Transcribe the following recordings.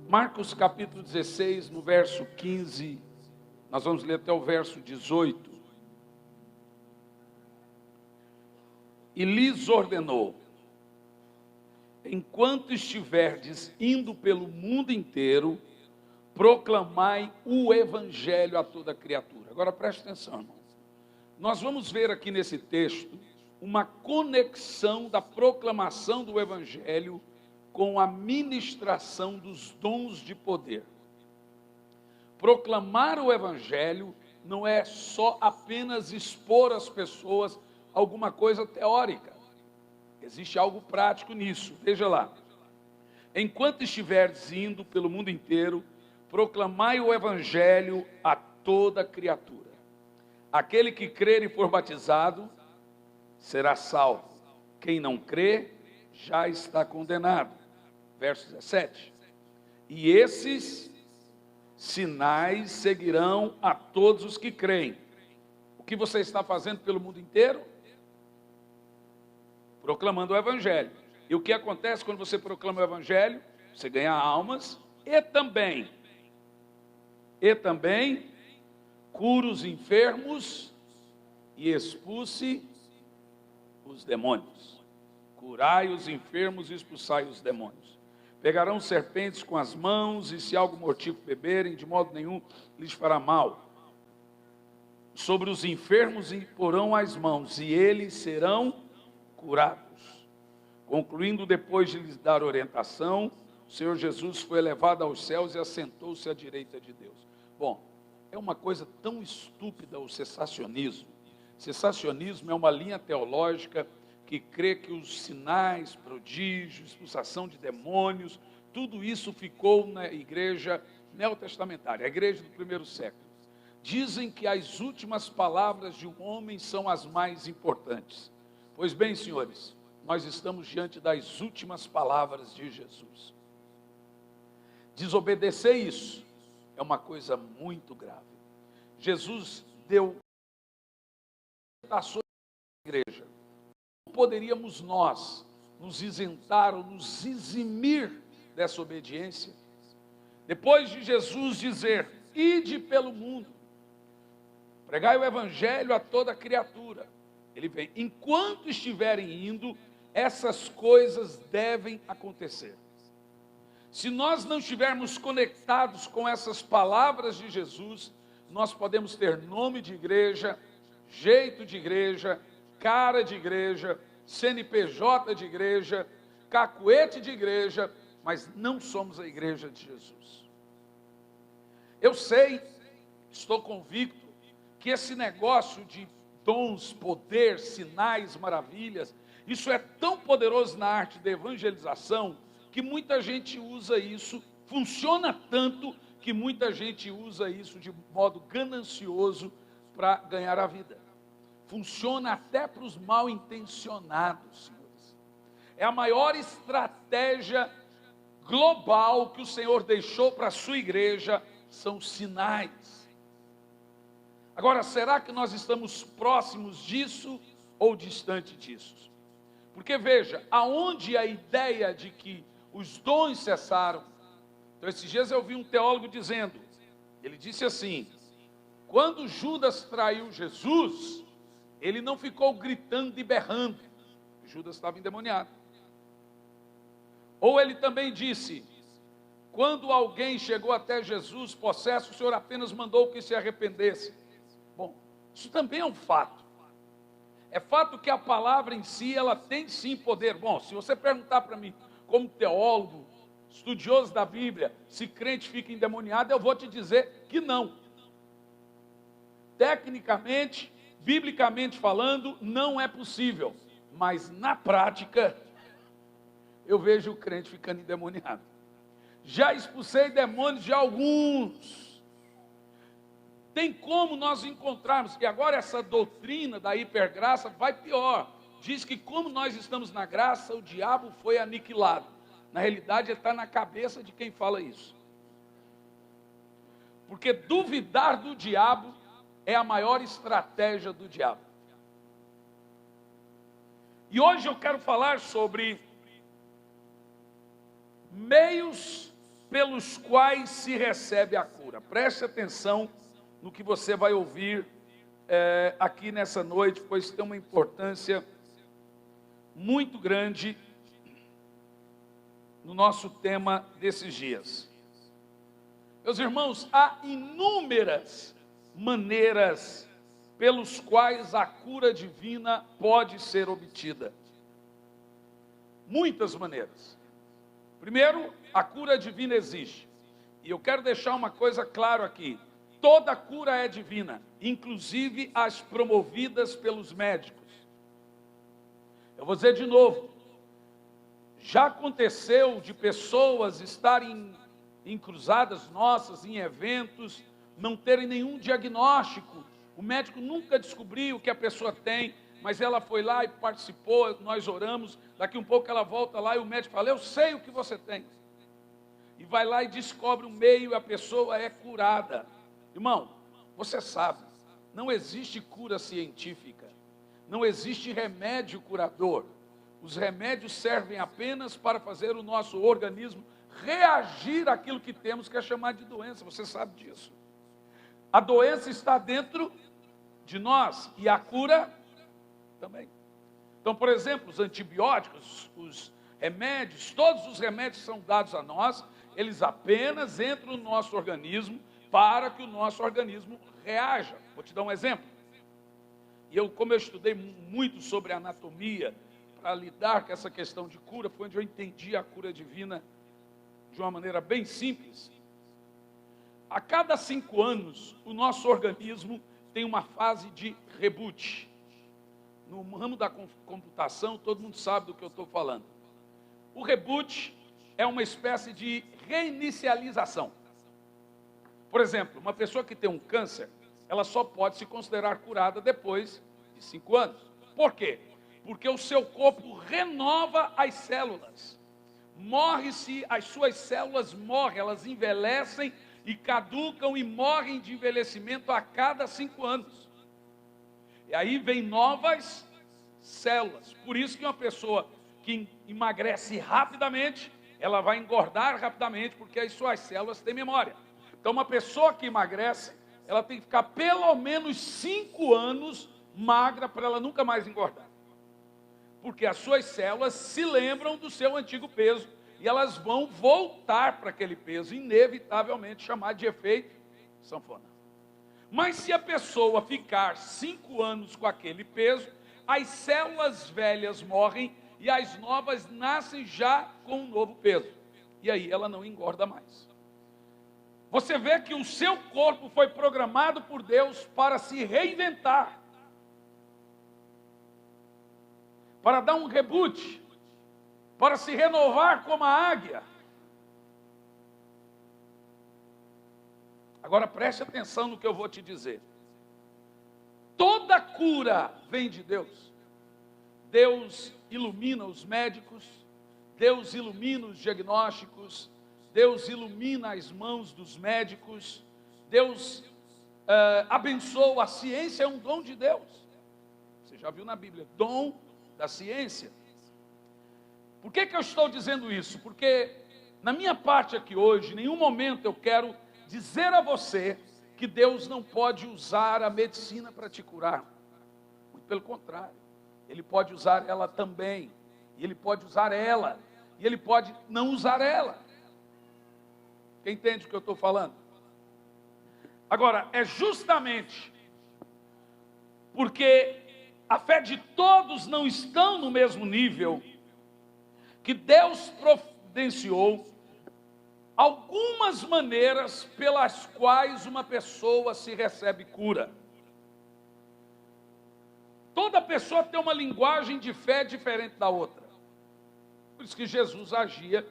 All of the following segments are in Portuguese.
Marcos capítulo 16, no verso 15, nós vamos ler até o verso 18. E lhes ordenou: enquanto estiverdes indo pelo mundo inteiro, proclamai o evangelho a toda criatura. Agora preste atenção, irmão. Nós vamos ver aqui nesse texto uma conexão da proclamação do evangelho com a ministração dos dons de poder. Proclamar o evangelho não é só apenas expor às pessoas alguma coisa teórica. Existe algo prático nisso. Veja lá. Enquanto estiveres indo pelo mundo inteiro, proclamai o evangelho a toda criatura. Aquele que crer e for batizado será salvo. Quem não crê já está condenado. Verso 17. E esses sinais seguirão a todos os que creem. O que você está fazendo pelo mundo inteiro? Proclamando o evangelho. E o que acontece quando você proclama o evangelho? Você ganha almas e também cura os enfermos e expulse os demônios. Curai os enfermos e expulsai os demônios. Pegarão serpentes com as mãos, e se algo mortífero beberem, de modo nenhum lhes fará mal. Sobre os enfermos imporão as mãos, e eles serão curados. Concluindo, depois de lhes dar orientação, o Senhor Jesus foi elevado aos céus e assentou-se à direita de Deus. Bom, é uma coisa tão estúpida o cessacionismo. Cessacionismo é uma linha teológica que crê que os sinais, prodígios, expulsação de demônios, tudo isso ficou na igreja neotestamentária, a igreja do primeiro século. Dizem que as últimas palavras de um homem são as mais importantes. Pois bem, senhores, nós estamos diante das últimas palavras de Jesus. Desobedecer isso é uma coisa muito grave. Jesus deu orientações à igreja. Poderíamos nós nos isentar ou nos eximir dessa obediência? Depois de Jesus dizer: ide pelo mundo, pregai o evangelho a toda criatura, ele vem: enquanto estiverem indo, essas coisas devem acontecer. Se nós não estivermos conectados com essas palavras de Jesus, nós podemos ter nome de igreja, jeito de igreja, cara de igreja, CNPJ de igreja, cacuete de igreja, mas não somos a igreja de Jesus. Eu sei, estou convicto, que esse negócio de dons, poder, sinais, maravilhas, isso é tão poderoso na arte da evangelização, que muita gente usa isso, funciona tanto, que muita gente usa isso de modo ganancioso para ganhar a vida. Funciona até para os mal intencionados, senhores. É a maior estratégia global que o Senhor deixou para a sua igreja, são sinais. Agora, será que nós estamos próximos disso ou distante disso? Porque veja, aonde a ideia de que os dons cessaram. Então esses dias eu vi um teólogo dizendo, ele disse assim: quando Judas traiu Jesus, ele não ficou gritando e berrando, Judas estava endemoniado. Ou ele também disse, quando alguém chegou até Jesus possesso, o Senhor apenas mandou que se arrependesse. Bom, isso também é um fato. É fato que a palavra em si, ela tem sim poder. Bom, se você perguntar para mim, como teólogo, estudioso da Bíblia, se crente fica endemoniado, eu vou te dizer que não. Tecnicamente, biblicamente falando, não é possível, mas na prática, eu vejo o crente ficando endemoniado. Já expulsei demônios de alguns. Tem como nós encontrarmos, que agora essa doutrina da hipergraça vai pior. Diz que como nós estamos na graça, o diabo foi aniquilado. Na realidade, ele está na cabeça de quem fala isso. Porque duvidar do diabo é a maior estratégia do diabo. E hoje eu quero falar sobre meios pelos quais se recebe a cura. Preste atenção no que você vai ouvir aqui nessa noite, pois tem uma importância muito grande no nosso tema desses dias. Meus irmãos, há inúmeras maneiras pelos quais a cura divina pode ser obtida. Muitas maneiras. Primeiro, a cura divina existe. E eu quero deixar uma coisa clara aqui. Toda cura é divina, inclusive as promovidas pelos médicos. Eu vou dizer de novo. Já aconteceu de pessoas estarem em cruzadas nossas, em eventos, não terem nenhum diagnóstico. O médico nunca descobriu o que a pessoa tem, mas ela foi lá e participou, nós oramos, daqui um pouco ela volta lá e o médico fala, eu sei o que você tem. E vai lá e descobre um meio e a pessoa é curada. Irmão, você sabe, não existe cura científica, não existe remédio curador. Os remédios servem apenas para fazer o nosso organismo reagir àquilo que temos, que é chamar de doença, você sabe disso. A doença está dentro de nós e a cura também. Então, por exemplo, os antibióticos, os remédios, todos os remédios são dados a nós, eles apenas entram no nosso organismo para que o nosso organismo reaja. Vou te dar um exemplo. E como eu estudei muito sobre anatomia, para lidar com essa questão de cura, foi onde eu entendi a cura divina de uma maneira bem simples. A cada 5 anos, o nosso organismo tem uma fase de reboot. No ramo da computação, todo mundo sabe do que eu estou falando. O reboot é uma espécie de reinicialização. Por exemplo, uma pessoa que tem um câncer, ela só pode se considerar curada depois de 5 anos. Por quê? Porque o seu corpo renova as células. Morre-se, as suas células morrem, elas envelhecem e caducam e morrem de envelhecimento a cada 5 anos. E aí vem novas células. Por isso que uma pessoa que emagrece rapidamente, ela vai engordar rapidamente, porque as suas células têm memória. Então uma pessoa que emagrece, ela tem que ficar pelo menos 5 anos magra para ela nunca mais engordar. Porque as suas células se lembram do seu antigo peso e elas vão voltar para aquele peso, inevitavelmente chamado de efeito sanfona. Mas se a pessoa ficar 5 anos com aquele peso, as células velhas morrem e as novas nascem já com um novo peso. E aí ela não engorda mais. Você vê que o seu corpo foi programado por Deus para se reinventar, para dar um reboot, para se renovar como a águia. Agora preste atenção no que eu vou te dizer. Toda cura vem de Deus. Deus ilumina os médicos, Deus ilumina os diagnósticos, Deus ilumina as mãos dos médicos, Deus abençoa. A ciência é um dom de Deus. Você já viu na Bíblia, dom da ciência. Por que eu estou dizendo isso? Porque na minha parte aqui hoje, em nenhum momento eu quero dizer a você que Deus não pode usar a medicina para te curar. Muito pelo contrário, Ele pode usar ela também, e Ele pode usar ela, e Ele pode não usar ela. Quem entende o que eu estou falando? Agora, é justamente porque a fé de todos não estão no mesmo nível, que Deus providenciou algumas maneiras pelas quais uma pessoa se recebe cura. Toda pessoa tem uma linguagem de fé diferente da outra. Por isso que Jesus agia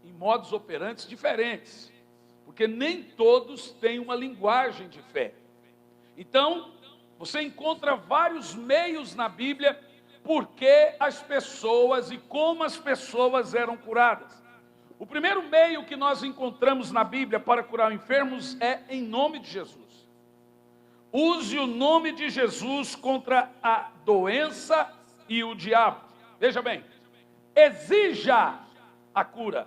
em modos operantes diferentes, porque nem todos têm uma linguagem de fé. Então, você encontra vários meios na Bíblia porque as pessoas e como as pessoas eram curadas. O primeiro meio que nós encontramos na Bíblia para curar enfermos é em nome de Jesus. Use o nome de Jesus contra a doença e o diabo. Veja bem, exija a cura.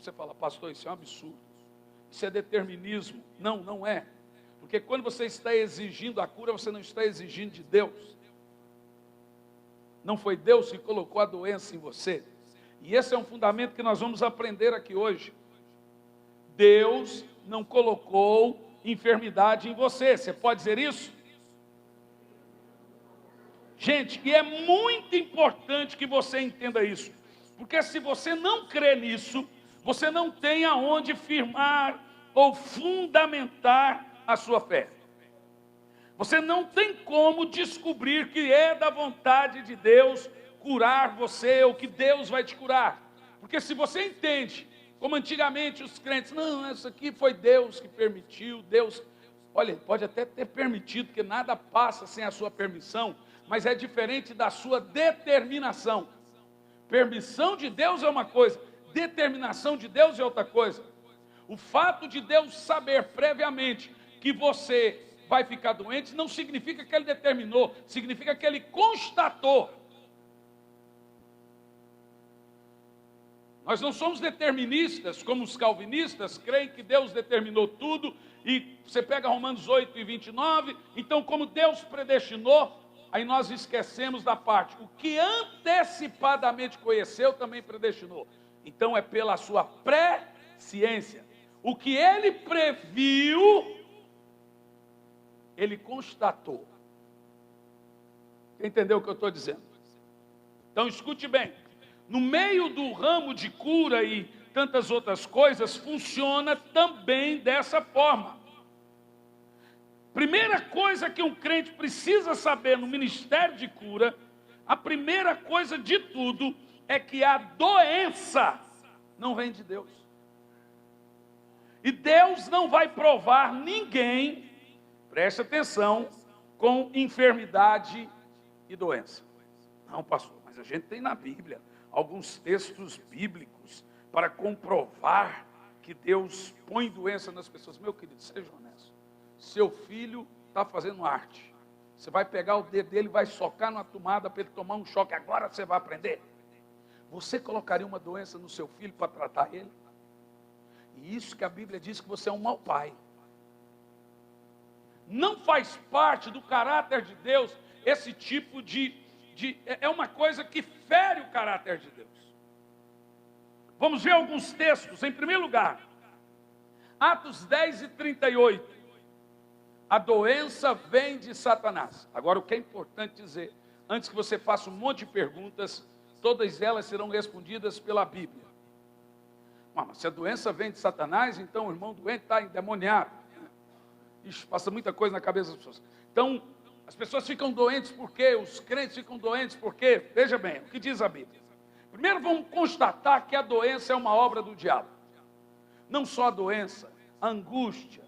Você fala, pastor, isso é um absurdo. Isso é determinismo. Não, não é. Porque quando você está exigindo a cura, você não está exigindo de Deus. Não foi Deus que colocou a doença em você. E esse é um fundamento que nós vamos aprender aqui hoje. Deus não colocou enfermidade em você. Você pode dizer isso? Gente, e é muito importante que você entenda isso. Porque se você não crê nisso, você não tem aonde firmar ou fundamentar a sua fé. Você não tem como descobrir que é da vontade de Deus curar você ou que Deus vai te curar. Porque se você entende, como antigamente os crentes, não, isso aqui foi Deus que permitiu, Deus, olha, pode até ter permitido, porque nada passa sem a sua permissão, mas é diferente da sua determinação. Permissão de Deus é uma coisa, determinação de Deus é outra coisa. O fato de Deus saber previamente que você vai ficar doente não significa que Ele determinou, significa que Ele constatou. Nós não somos deterministas, como os calvinistas, creem que Deus determinou tudo, e você pega Romanos 8 e 29, então como Deus predestinou, aí nós esquecemos da parte, o que antecipadamente conheceu também predestinou. Então é pela sua presciência. O que Ele previu, Ele constatou. Entendeu o que eu estou dizendo? Então escute bem. No meio do ramo de cura e tantas outras coisas, funciona também dessa forma. Primeira coisa que um crente precisa saber no ministério de cura, a primeira coisa de tudo é que a doença não vem de Deus. E Deus não vai provar ninguém, preste atenção, com enfermidade e doença. Não, pastor, mas a gente tem na Bíblia alguns textos bíblicos para comprovar que Deus põe doença nas pessoas. Meu querido, seja honesto. Seu filho está fazendo arte. Você vai pegar o dedo dele e vai socar numa tomada para ele tomar um choque. Agora você vai aprender. Você colocaria uma doença no seu filho para tratar ele? E isso que a Bíblia diz que você é um mau pai. Não faz parte do caráter de Deus esse tipo é uma coisa que fere o caráter de Deus. Vamos ver alguns textos. Em primeiro lugar, Atos 10 e 38. A doença vem de Satanás. Agora o que é importante dizer, antes que você faça um monte de perguntas, todas elas serão respondidas pela Bíblia. Mas se a doença vem de Satanás, então o irmão doente está endemoniado. Ixi, passa muita coisa na cabeça das pessoas. Então, as pessoas ficam doentes por quê? Os crentes ficam doentes por quê? Veja bem, o que diz a Bíblia. Primeiro vamos constatar que a doença é uma obra do diabo. Não só a doença, a angústia,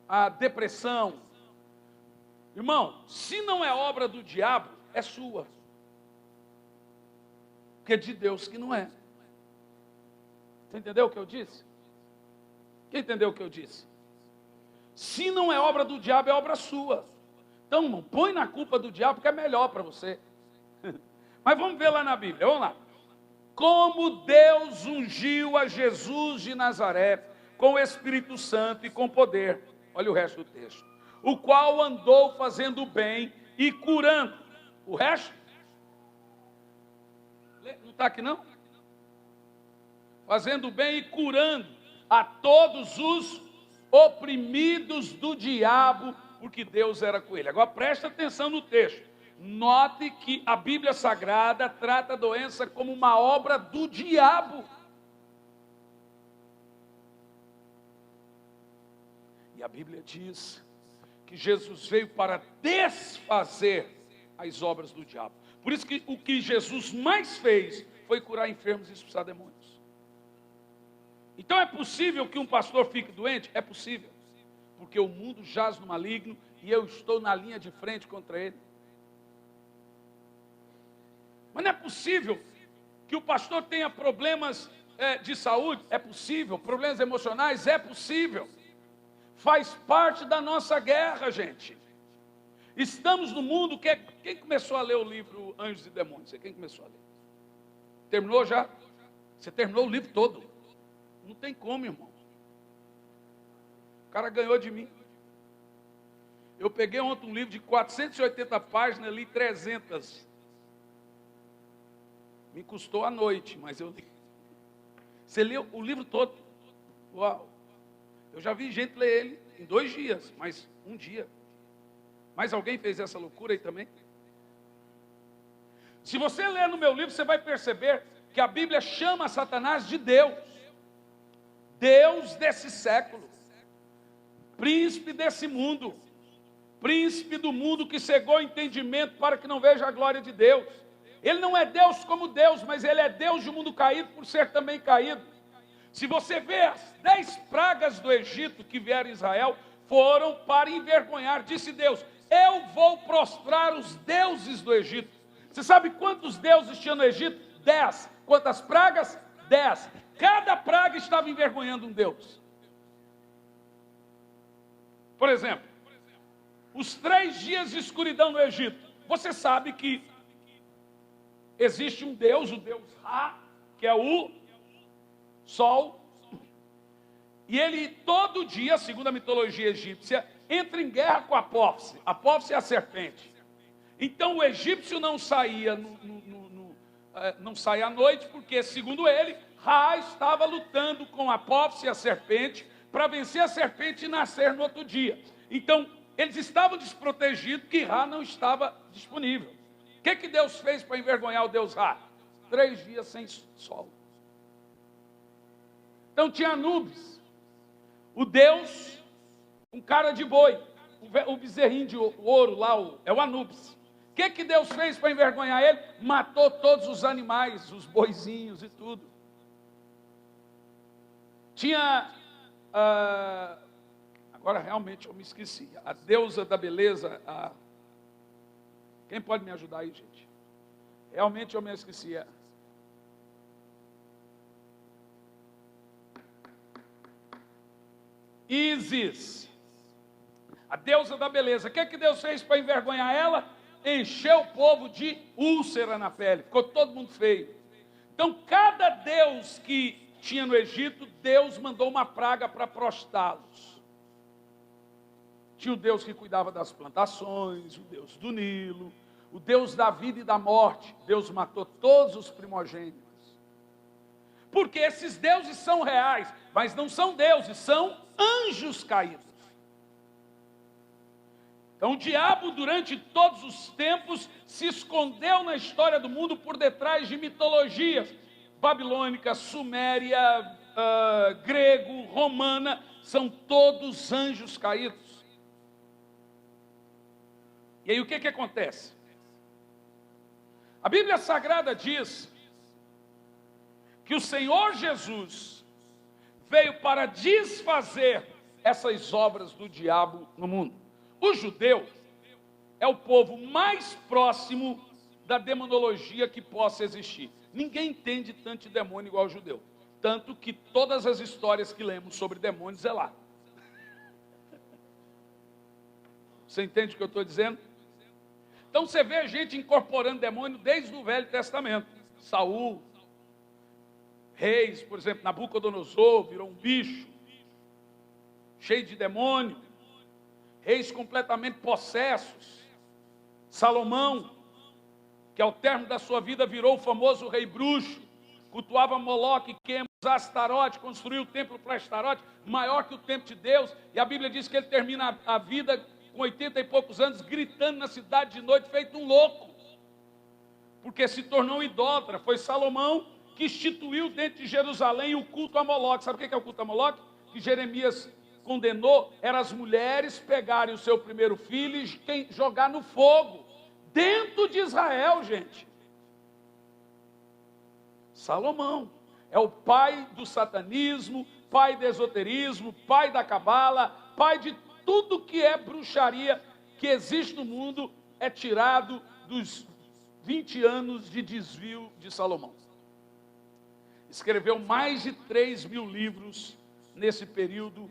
a depressão. Irmão, se não é obra do diabo, é sua. Porque é de Deus que não é. Você entendeu o que eu disse? Quem entendeu o que eu disse? Se não é obra do diabo, é obra sua. Então, não põe na culpa do diabo, que é melhor para você. Mas vamos ver lá na Bíblia, vamos lá. Como Deus ungiu a Jesus de Nazaré com o Espírito Santo e com poder. Olha o resto do texto. O qual andou fazendo bem e curando. O resto? Não está aqui não? Fazendo bem e curando a todos os oprimidos do diabo, porque Deus era com ele. Agora presta atenção no texto. Note que a Bíblia Sagrada trata a doença como uma obra do diabo. E a Bíblia diz que Jesus veio para desfazer as obras do diabo. Por isso que o que Jesus mais fez foi curar enfermos e expulsar demônios. Então é possível que um pastor fique doente? É possível. Porque o mundo jaz no maligno e eu estou na linha de frente contra ele. Mas não é possível que o pastor tenha problemas de saúde? É possível. Problemas emocionais? É possível. Faz parte da nossa guerra, gente. Estamos no mundo que Quem começou a ler o livro Anjos e Demônios? Quem começou a ler? Terminou já? Você terminou o livro todo. Não tem como, irmão. O cara ganhou de mim. Eu peguei ontem um livro de 480 páginas, li 300. Me custou a noite, mas eu li. Você leu o livro todo? Uau! Eu já vi gente ler ele em 2 dias, mas um dia. Mais alguém fez essa loucura aí também? Se você ler no meu livro, você vai perceber que a Bíblia chama Satanás de Deus. Deus desse século. Príncipe desse mundo. Príncipe do mundo que cegou o entendimento para que não veja a glória de Deus. Ele não é Deus como Deus, mas ele é Deus do mundo caído por ser também caído. Se você vê as 10 pragas do Egito que vieram a Israel, foram para envergonhar, disse Deus, eu vou prostrar os deuses do Egito. Você sabe quantos deuses tinha no Egito? 10. Quantas pragas? 10. Cada praga estava envergonhando um Deus. Por exemplo, os 3 dias de escuridão no Egito. Você sabe que existe um Deus, o Deus Ra, que é o Sol. E ele todo dia, segundo a mitologia egípcia, entra em guerra com Apófise. Apófise é a serpente. Então o egípcio não saía, não saía à noite, porque segundo ele, Ra estava lutando com Apófise, a serpente, para vencer a serpente e nascer no outro dia. Então, eles estavam desprotegidos, que Ra não estava disponível. O que Deus fez para envergonhar o Deus Ra? 3 dias sem sol. Então tinha Anubis, o Deus, um cara de boi, o bezerrinho de ouro lá, é o Anubis. O que Deus fez para envergonhar ele? Matou todos os animais, os boizinhos e tudo. Tinha... agora realmente eu me esqueci. A deusa da beleza. Quem pode me ajudar aí, gente? Realmente eu me esqueci. Ísis. A deusa da beleza. O que Deus fez para envergonhar ela? Encheu o povo de úlcera na pele. Ficou todo mundo feio. Então, cada deus que tinha no Egito, Deus mandou uma praga para prostrá-los. Tinha o Deus que cuidava das plantações, o Deus do Nilo, o Deus da vida e da morte. Deus matou todos os primogênitos. Porque esses deuses são reais, mas não são deuses, são anjos caídos. Então o diabo durante todos os tempos se escondeu na história do mundo por detrás de mitologias babilônica, suméria, grego, romana, são todos anjos caídos. E aí o que acontece? A Bíblia Sagrada diz que o Senhor Jesus veio para desfazer essas obras do diabo no mundo. O judeu é o povo mais próximo da demonologia que possa existir. Ninguém entende tanto de demônio igual o judeu. Tanto que todas as histórias que lemos sobre demônios é lá. Você entende o que eu estou dizendo? Então você vê a gente incorporando demônio desde o Velho Testamento. Saul, reis, por exemplo, Nabucodonosor virou um bicho, cheio de demônio. Reis completamente possessos. Salomão, que ao término da sua vida virou o famoso rei bruxo, cultuava Moloque, Quemos, Astarote, construiu o templo para Astarote, maior que o templo de Deus, e a Bíblia diz que ele termina a vida com 80 e poucos anos, gritando na cidade de noite, feito um louco, porque se tornou um idólatra. Foi Salomão que instituiu dentro de Jerusalém o culto a Moloque. Sabe o que é o culto a Moloque? Que Jeremias condenou, era as mulheres pegarem o seu primeiro filho e jogar no fogo, dentro de Israel, gente. Salomão é o pai do satanismo, pai do esoterismo, pai da cabala, pai de tudo que é bruxaria que existe no mundo, é tirado dos 20 anos de desvio de Salomão. Escreveu mais de 3.000 livros nesse período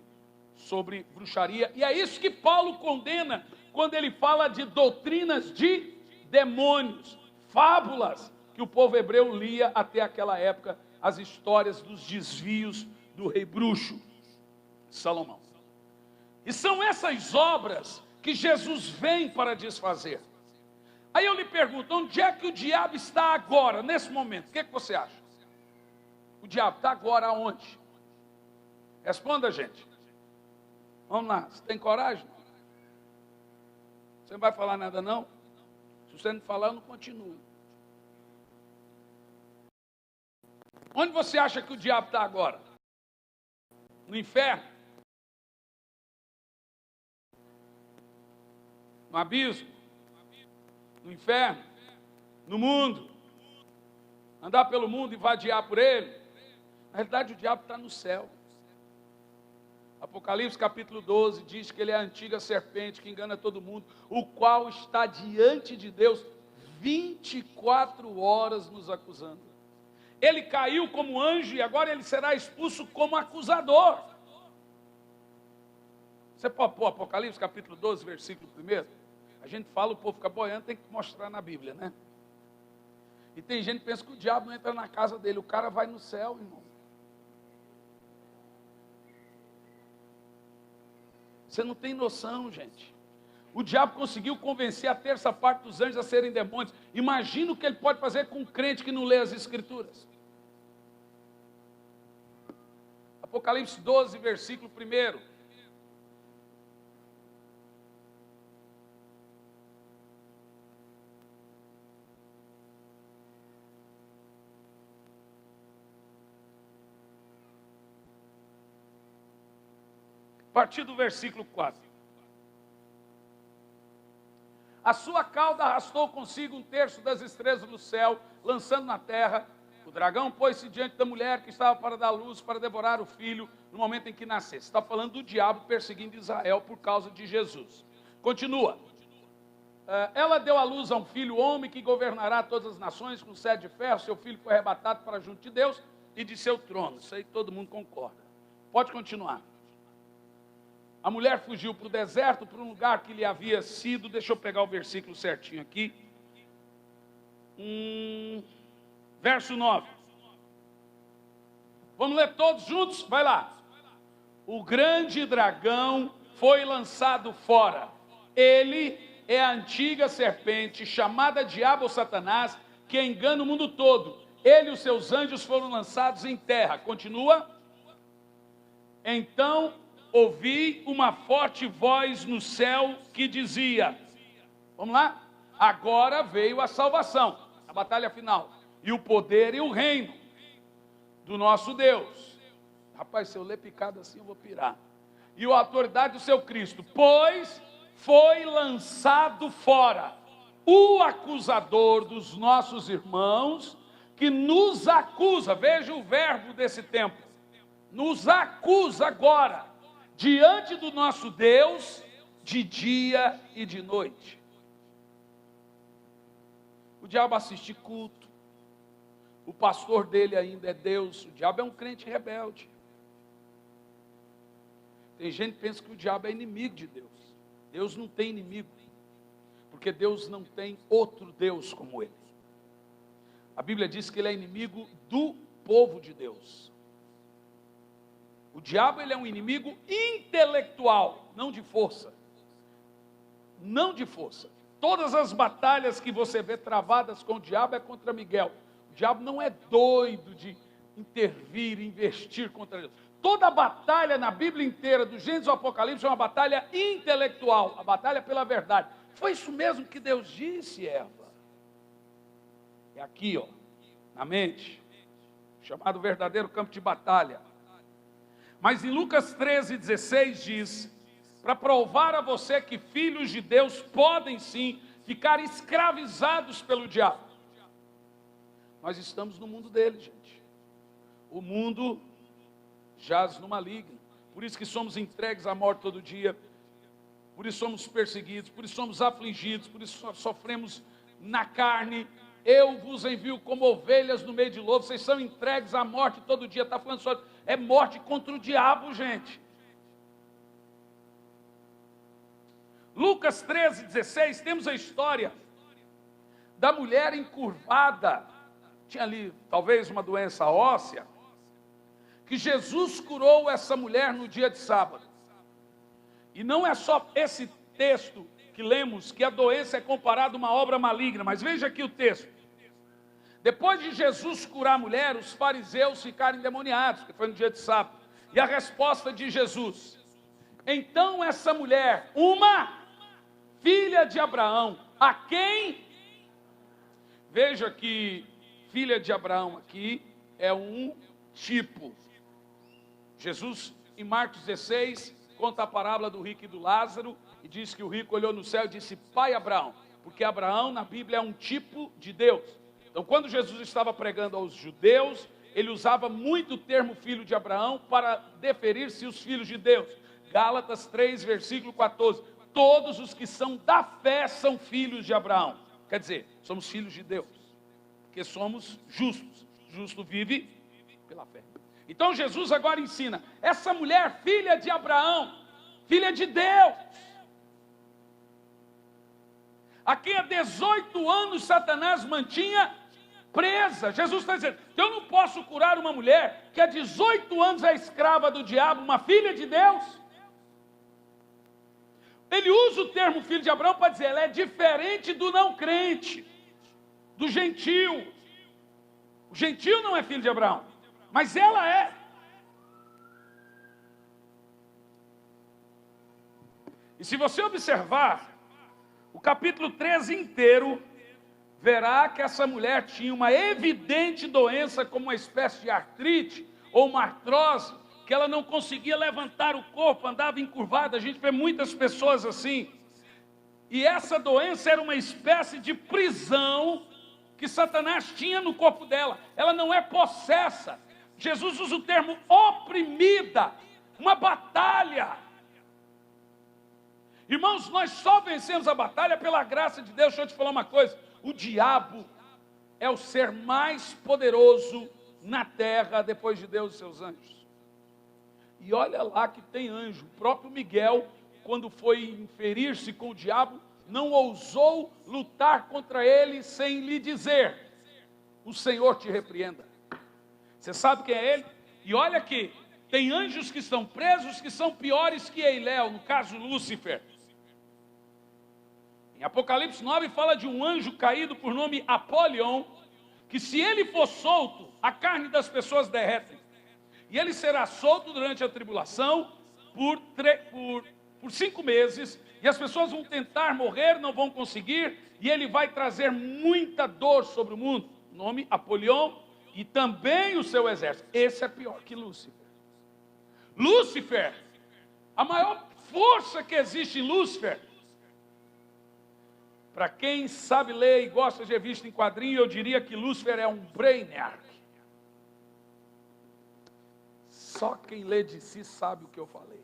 sobre bruxaria, e é isso que Paulo condena quando ele fala de doutrinas de demônios, fábulas que o povo hebreu lia até aquela época, as histórias dos desvios do rei bruxo Salomão. E são essas obras que Jesus vem para desfazer. Aí eu lhe pergunto, onde é que o diabo está agora, nesse momento? O que você acha? O diabo está agora aonde? Responda, gente. Vamos lá, você tem coragem? Você não vai falar nada, não? Se você não falar, eu não continuo. Onde você acha que o diabo está agora? No inferno? No abismo? No inferno? No mundo? Andar pelo mundo e vadiar por ele? Na realidade, o diabo está no céu. Apocalipse capítulo 12 diz que ele é a antiga serpente que engana todo mundo, o qual está diante de Deus 24 horas nos acusando. Ele caiu como anjo e agora ele será expulso como acusador. Você pode pôr Apocalipse capítulo 12, versículo 1? A gente fala, o povo fica boiando, tem que mostrar na Bíblia, né? E tem gente que pensa que o diabo não entra na casa dele, o cara vai no céu, irmão. Você não tem noção, gente. O diabo conseguiu convencer a terça parte dos anjos a serem demônios. Imagina o que ele pode fazer com um crente que não lê as Escrituras. Apocalipse 12, versículo 1. A partir do versículo 4. A sua cauda arrastou consigo 1/3 das estrelas do céu, lançando na terra. O dragão pôs-se diante da mulher que estava para dar luz, para devorar o filho no momento em que nascesse. Está falando do diabo perseguindo Israel por causa de Jesus. Continua. Ela deu à luz a um filho homem que governará todas as nações com sede de ferro. Seu filho foi arrebatado para junto de Deus e de seu trono. Isso aí todo mundo concorda. Pode continuar. A mulher fugiu para o deserto, para um lugar que lhe havia sido, deixa eu pegar o versículo certinho aqui, verso 9. Vamos ler todos juntos? Vai lá. O grande dragão foi lançado fora. Ele é a antiga serpente, chamada Diabo ou Satanás, que engana o mundo todo. Ele e os seus anjos foram lançados em terra. Continua. Então ouvi uma forte voz no céu que dizia, vamos lá? Agora veio a salvação, a batalha final, e o poder e o reino do nosso Deus. Rapaz, se eu ler picado assim eu vou pirar. E a autoridade do seu Cristo, pois foi lançado fora o acusador dos nossos irmãos, que nos acusa, veja o verbo desse tempo, nos acusa agora, diante do nosso Deus, de dia e de noite. O diabo assiste culto, o pastor dele ainda é Deus, o diabo é um crente rebelde. Tem gente que pensa que o diabo é inimigo de Deus. Deus não tem inimigo, porque Deus não tem outro Deus como ele. A Bíblia diz que ele é inimigo do povo de Deus. O diabo, ele é um inimigo intelectual, não de força. Não de força. Todas as batalhas que você vê travadas com o diabo é contra Miguel. O diabo não é doido de intervir, investir contra Deus. Toda batalha na Bíblia inteira, do Gênesis ao Apocalipse, é uma batalha intelectual, a batalha pela verdade. Foi isso mesmo que Deus disse, Eva. É aqui, ó, na mente, chamado verdadeiro campo de batalha. Mas em Lucas 13:16 diz, para provar a você que filhos de Deus podem sim ficar escravizados pelo diabo. Nós estamos no mundo dele, gente. O mundo jaz no maligno. Por isso que somos entregues à morte todo dia. Por isso somos perseguidos, por isso somos afligidos, por isso sofremos na carne. Eu vos envio como ovelhas no meio de lobo. Vocês são entregues à morte todo dia. Está falando só, é morte contra o diabo, gente. Lucas 13:16, temos a história da mulher encurvada. Tinha ali talvez uma doença óssea. que Jesus curou essa mulher no dia de sábado. E não é só esse texto que lemos, que a doença é comparada a uma obra maligna, mas veja aqui o texto. Depois de Jesus curar a mulher, os fariseus ficaram endemoniados, que foi no dia de sábado. E a resposta de Jesus: então essa mulher, uma filha de Abraão, a quem? Veja que filha de Abraão aqui é um tipo. Jesus, em Marcos 16, conta a parábola do rico e do Lázaro, e diz que o rico olhou no céu e disse: pai Abraão, porque Abraão na Bíblia é um tipo de Deus. Então, quando Jesus estava pregando aos judeus, ele usava muito o termo filho de Abraão para deferir-se os filhos de Deus. Gálatas 3, versículo 14. Todos os que são da fé são filhos de Abraão. Quer dizer, somos filhos de Deus, porque somos justos. Justo vive pela fé. Então Jesus agora ensina, essa mulher filha de Abraão, filha de Deus, a quem há 18 anos Satanás mantinha presa. Jesus está dizendo, eu não posso curar uma mulher que há 18 anos é escrava do diabo, uma filha de Deus. Ele usa o termo filho de Abraão para dizer, ela é diferente do não crente, do gentil. O gentil não é filho de Abraão, mas ela é. E se você observar o capítulo 13 inteiro, verá que essa mulher tinha uma evidente doença, como uma espécie de artrite ou uma artrose, que ela não conseguia levantar o corpo, andava encurvada. A gente vê muitas pessoas assim. E essa doença era uma espécie de prisão que Satanás tinha no corpo dela. Ela não é possessa. Jesus usa o termo oprimida, uma batalha. Irmãos, nós só vencemos a batalha pela graça de Deus. Deixa eu te falar uma coisa, o diabo é o ser mais poderoso na terra, depois de Deus e seus anjos. E olha lá que tem anjo. O próprio Miguel, quando foi inferir-se com o diabo, não ousou lutar contra ele sem lhe dizer, o Senhor te repreenda. Você sabe quem é ele? E olha aqui, tem anjos que estão presos, que são piores que Eiléu, no caso Lúcifer. Em Apocalipse 9 fala de um anjo caído por nome Apolion, que se ele for solto, a carne das pessoas derrete. E ele será solto durante a tribulação por 5 meses, e as pessoas vão tentar morrer, não vão conseguir, e ele vai trazer muita dor sobre o mundo. O nome Apolion, e também o seu exército. Esse é pior que Lúcifer. Lúcifer, a maior força que existe em Lúcifer, para quem sabe ler e gosta de revista em quadrinho, eu diria que Lúcifer é um brainiac. Só quem lê de si sabe o que eu falei.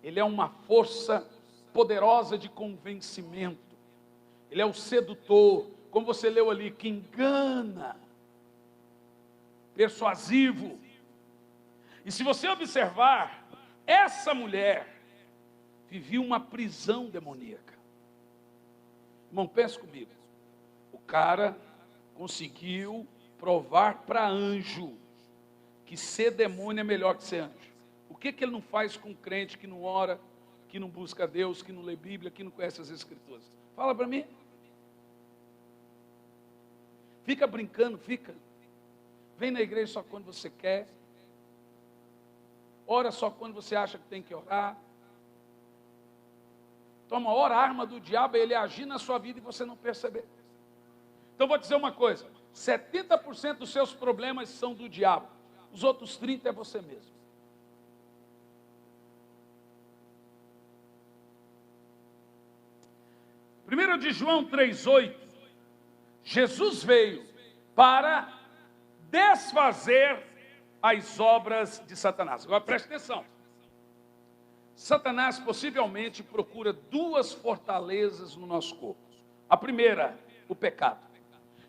Ele é uma força poderosa de convencimento. Ele é o sedutor, como você leu ali, que engana, persuasivo. E se você observar, essa mulher vivia uma prisão demoníaca. Irmão, pense comigo. O cara conseguiu provar para anjo que ser demônio é melhor que ser anjo. O que ele não faz com um crente que não ora, que não busca Deus, que não lê Bíblia, que não conhece as Escrituras? Fala para mim. Fica brincando, fica. Vem na igreja só quando você quer. Ora só quando você acha que tem que orar. Toma, ora, a arma do diabo é ele agir na sua vida e você não perceber. Então vou dizer uma coisa, 70% dos seus problemas são do diabo, os outros 30% é você mesmo. Primeiro de João 3,8, Jesus veio para desfazer as obras de Satanás. Agora preste atenção. Satanás possivelmente procura 2 fortalezas no nosso corpo. A primeira, o pecado.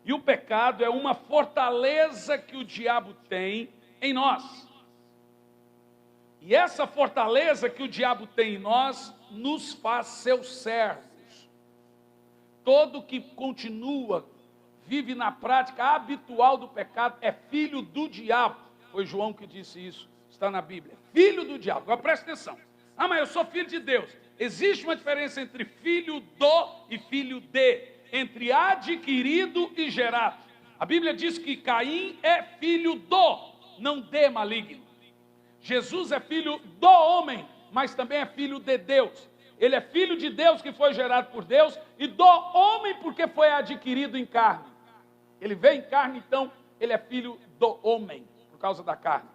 E o pecado é uma fortaleza que o diabo tem em nós. E essa fortaleza que o diabo tem em nós nos faz seus servos. Todo que continua vive na prática habitual do pecado, é filho do diabo. Foi João que disse isso, está na Bíblia. Filho do diabo. Agora presta atenção. Ah, mas eu sou filho de Deus. Existe uma diferença entre filho do e filho de, entre adquirido e gerado. A Bíblia diz que Caim é filho do, não de maligno. Jesus é filho do homem, mas também é filho de Deus. Ele é filho de Deus que foi gerado por Deus e do homem porque foi adquirido em carne. Ele veio em carne, então ele é filho do homem, por causa da carne.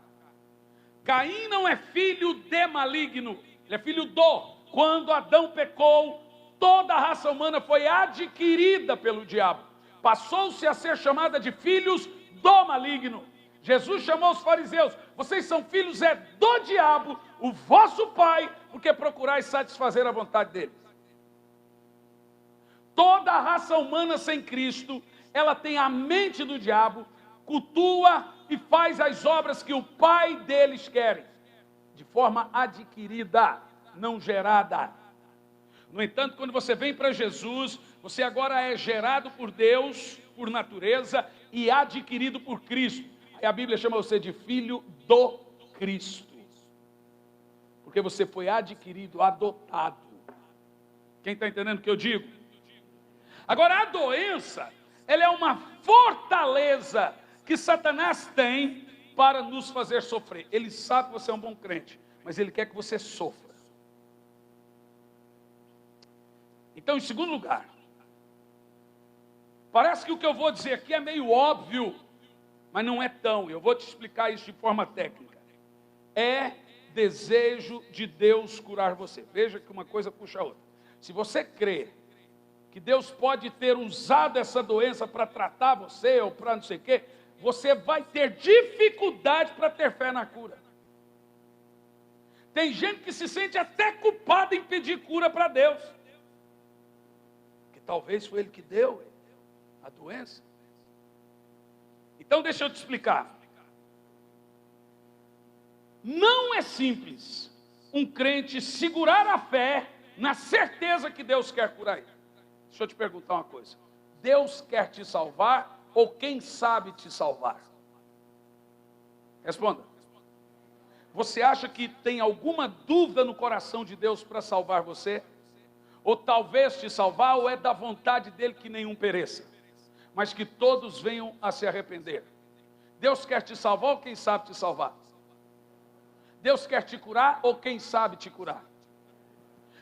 Caim não é filho de maligno, ele é filho do. Quando Adão pecou, toda a raça humana foi adquirida pelo diabo. Passou-se a ser chamada de filhos do maligno. Jesus chamou os fariseus: vocês são filhos do diabo, o vosso pai, porque procurais satisfazer a vontade dele. Toda a raça humana sem Cristo, ela tem a mente do diabo, cultua e faz as obras que o pai deles quer, de forma adquirida, não gerada. No entanto, quando você vem para Jesus, você agora é gerado por Deus, por natureza, e adquirido por Cristo. Aí a Bíblia chama você de filho do Cristo, porque você foi adquirido, adotado. Quem está entendendo o que eu digo? Agora, a doença, ela é uma fortaleza que Satanás tem para nos fazer sofrer. Ele sabe que você é um bom crente, mas ele quer que você sofra. Então, em segundo lugar, parece que o que eu vou dizer aqui é meio óbvio, mas não é tão. Eu vou te explicar isso de forma técnica. É desejo de Deus curar você. Veja que uma coisa puxa a outra. Se você crê que Deus pode ter usado essa doença para tratar você ou para não sei o quê, você vai ter dificuldade para ter fé na cura. Tem gente que se sente até culpada em pedir cura para Deus, que talvez foi Ele que deu a doença. Então deixa eu te explicar. Não é simples um crente segurar a fé na certeza que Deus quer curar ele. Deixa eu te perguntar uma coisa. Deus quer te salvar ou quem sabe te salvar? Responda. Você acha que tem alguma dúvida no coração de Deus para salvar você? Ou talvez te salvar, ou é da vontade dele que nenhum pereça, mas que todos venham a se arrepender? Deus quer te salvar ou quem sabe te salvar? Deus quer te curar ou quem sabe te curar?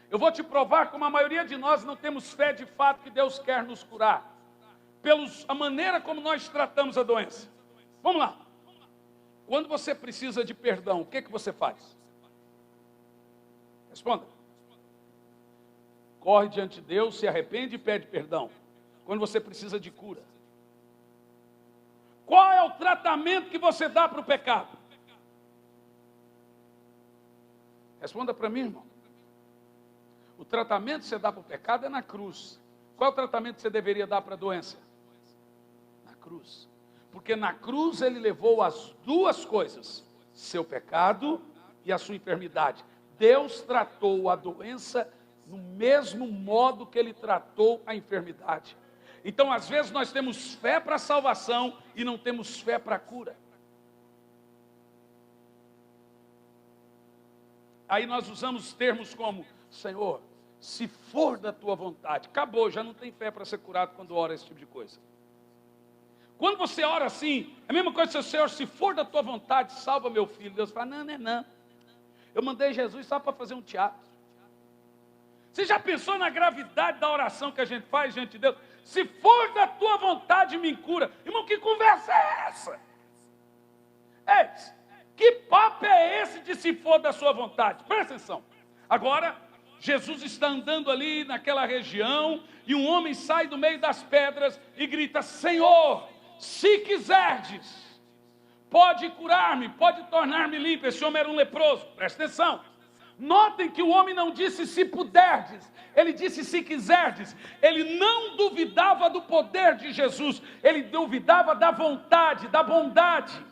Eu vou te provar como a maioria de nós não temos fé de fato que Deus quer nos curar, pela maneira como nós tratamos a doença. Vamos lá. Quando você precisa de perdão, o que você faz? Responda. Corre diante de Deus, se arrepende e pede perdão. Quando você precisa de cura, qual é o tratamento que você dá para o pecado? Responda para mim, irmão. O tratamento que você dá para o pecado é na cruz. Qual é o tratamento que você deveria dar para a doença? Na cruz. Porque na cruz ele levou as duas coisas, seu pecado e a sua enfermidade. Deus tratou a doença no mesmo modo que ele tratou a enfermidade. Então, às vezes, nós temos fé para a salvação e não temos fé para a cura. Aí nós usamos termos como: Senhor, se for da tua vontade. Acabou, já não tem fé para ser curado quando ora esse tipo de coisa. Quando você ora assim, é a mesma coisa que: Senhor, se for da tua vontade, salva meu filho. Deus fala: não, não é não. Eu mandei Jesus só para fazer um teatro. Você já pensou na gravidade da oração que a gente faz diante de Deus? Se for da tua vontade, me cura. Irmão, que conversa é essa? Que papo é esse de se for da sua vontade? Presta atenção. Agora, Jesus está andando ali naquela região e um homem sai do meio das pedras e grita: Senhor, se quiserdes, pode curar-me, pode tornar-me limpo. Esse homem era um leproso. Presta atenção. Notem que o homem não disse se puderdes, ele disse se quiserdes. Ele não duvidava do poder de Jesus, ele duvidava da vontade, da bondade.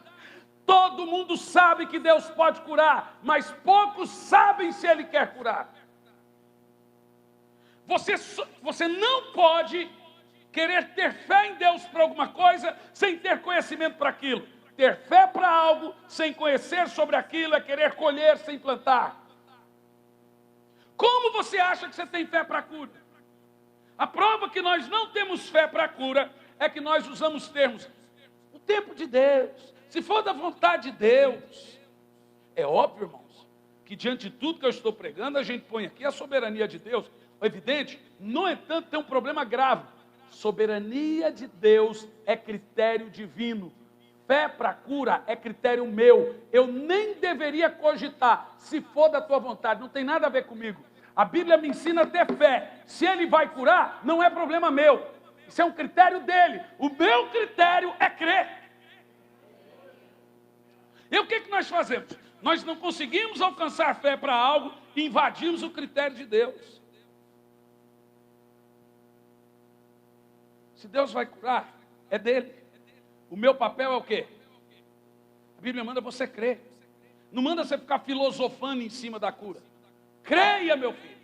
Todo mundo sabe que Deus pode curar, mas poucos sabem se Ele quer curar. Você não pode querer ter fé em Deus para alguma coisa, sem ter conhecimento para aquilo. Ter fé para algo, sem conhecer sobre aquilo, é querer colher sem plantar. Como você acha que você tem fé para a cura? A prova que nós não temos fé para a cura é que nós usamos termos, o tempo de Deus, se for da vontade de Deus. É óbvio, irmãos, que diante de tudo que eu estou pregando, a gente põe aqui a soberania de Deus. É evidente, no entanto, tem um problema grave. Soberania de Deus é critério divino. Fé para cura é critério meu. Eu nem deveria cogitar, se for da tua vontade, não tem nada a ver comigo. A Bíblia me ensina a ter fé. Se ele vai curar, não é problema meu. Isso é um critério dele. O meu critério é crer. E o que nós fazemos? Nós não conseguimos alcançar fé para algo e invadimos o critério de Deus. Se Deus vai curar, é dele. O meu papel é o quê? A Bíblia manda você crer. Não manda você ficar filosofando em cima da cura. Creia, meu filho.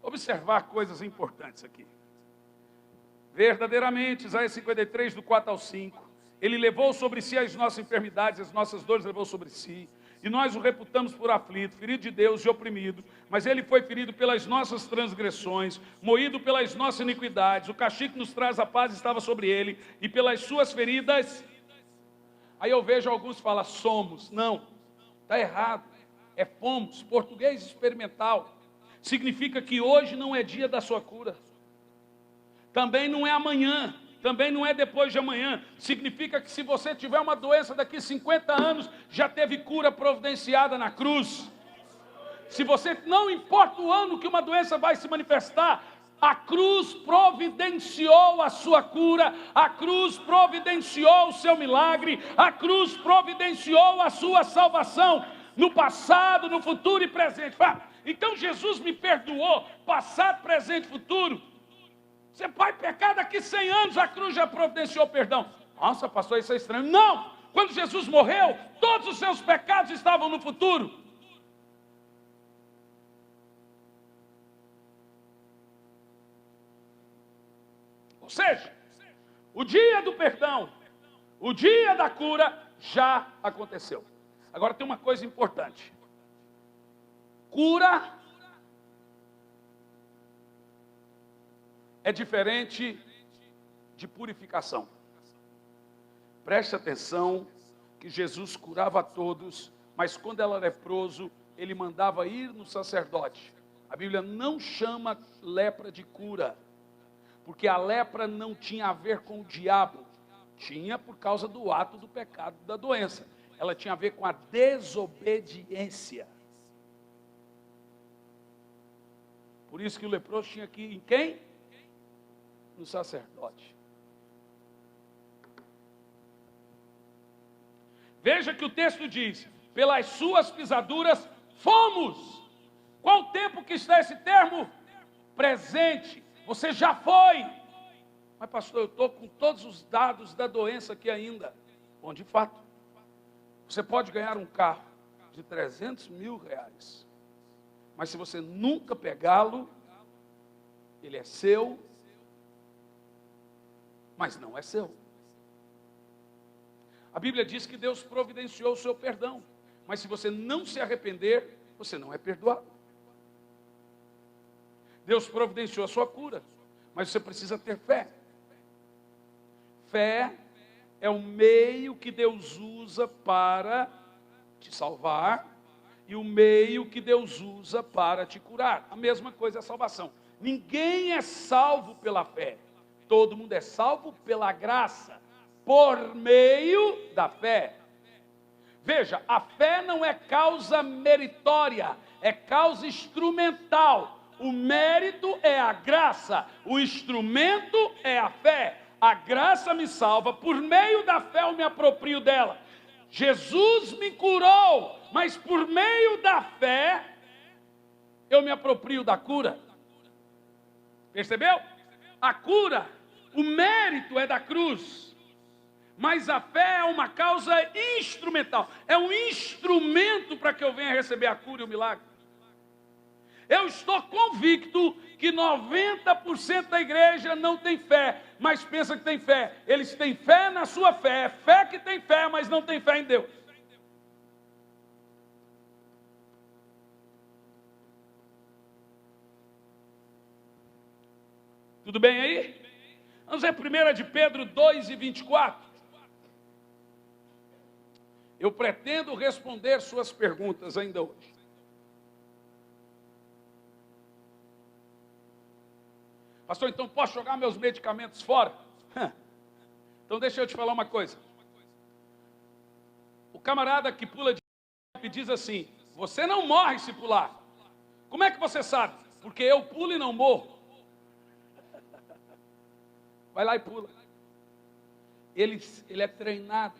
Observar coisas importantes aqui. Verdadeiramente, Isaías 53, do 4 ao 5. Ele levou sobre si as nossas enfermidades, as nossas dores levou sobre si. E nós o reputamos por aflito, ferido de Deus e oprimido. Mas ele foi ferido pelas nossas transgressões, moído pelas nossas iniquidades. O castigo que nos traz a paz estava sobre ele, e pelas suas feridas... Aí eu vejo alguns falar, somos. Não, está errado. É fomos, português experimental. Significa que hoje não é dia da sua cura. Também não é amanhã. Também não é depois de amanhã. Significa que se você tiver uma doença daqui 50 anos, já teve cura providenciada na cruz. Se você, não importa o ano que uma doença vai se manifestar, a cruz providenciou a sua cura, a cruz providenciou o seu milagre, a cruz providenciou a sua salvação, no passado, no futuro e presente. Então Jesus me perdoou, passado, presente e futuro. Você vai pecar daqui 100 anos, a cruz já providenciou perdão. Nossa, pastor, isso é estranho. Não! Quando Jesus morreu, todos os seus pecados estavam no futuro. Ou seja, o dia do perdão, o dia da cura já aconteceu. Agora tem uma coisa importante. Cura é diferente de purificação. Preste atenção que Jesus curava a todos, mas quando ela era leproso, ele mandava ir no sacerdote. A Bíblia não chama lepra de cura, porque a lepra não tinha a ver com o diabo, tinha por causa do ato do pecado da doença. Ela tinha a ver com a desobediência. Por isso que o leproso tinha que ir em quem? No sacerdote. Veja que o texto diz, pelas suas pisaduras fomos. Qual o tempo que está esse termo? Presente. Você já foi. Mas pastor, eu estou com todos os dados da doença aqui ainda. Bom, de fato, você pode ganhar um carro de 300 mil reais. Mas se você nunca pegá-lo, ele é seu, mas não é seu. A Bíblia diz que Deus providenciou o seu perdão. Mas se você não se arrepender, você não é perdoado. Deus providenciou a sua cura, mas você precisa ter fé. Fé é o meio que Deus usa para te salvar e o meio que Deus usa para te curar. A mesma coisa é a salvação. Ninguém é salvo pela fé. Todo mundo é salvo pela graça, por meio da fé. Veja, a fé não é causa meritória, é causa instrumental. O mérito é a graça, o instrumento é a fé. A graça me salva, por meio da fé eu me aproprio dela. Jesus me curou, mas por meio da fé eu me aproprio da cura. Percebeu? A cura, o mérito é da cruz, mas a fé é uma causa instrumental. É um instrumento para que eu venha receber a cura e o milagre. Eu estou convicto que 90% da igreja não tem fé, mas pensa que tem fé. Eles têm fé na sua fé, é fé que tem fé, mas não tem fé em Deus. Tudo bem aí? Vamos ver 1 de Pedro 2:24. Eu pretendo responder suas perguntas ainda hoje. Pastor, então posso jogar meus medicamentos fora? Então deixa eu te falar uma coisa. O camarada que pula de e diz assim: você não morre se pular. Como é que você sabe? Porque eu pulo e não morro. Vai lá e pula. Ele é treinado.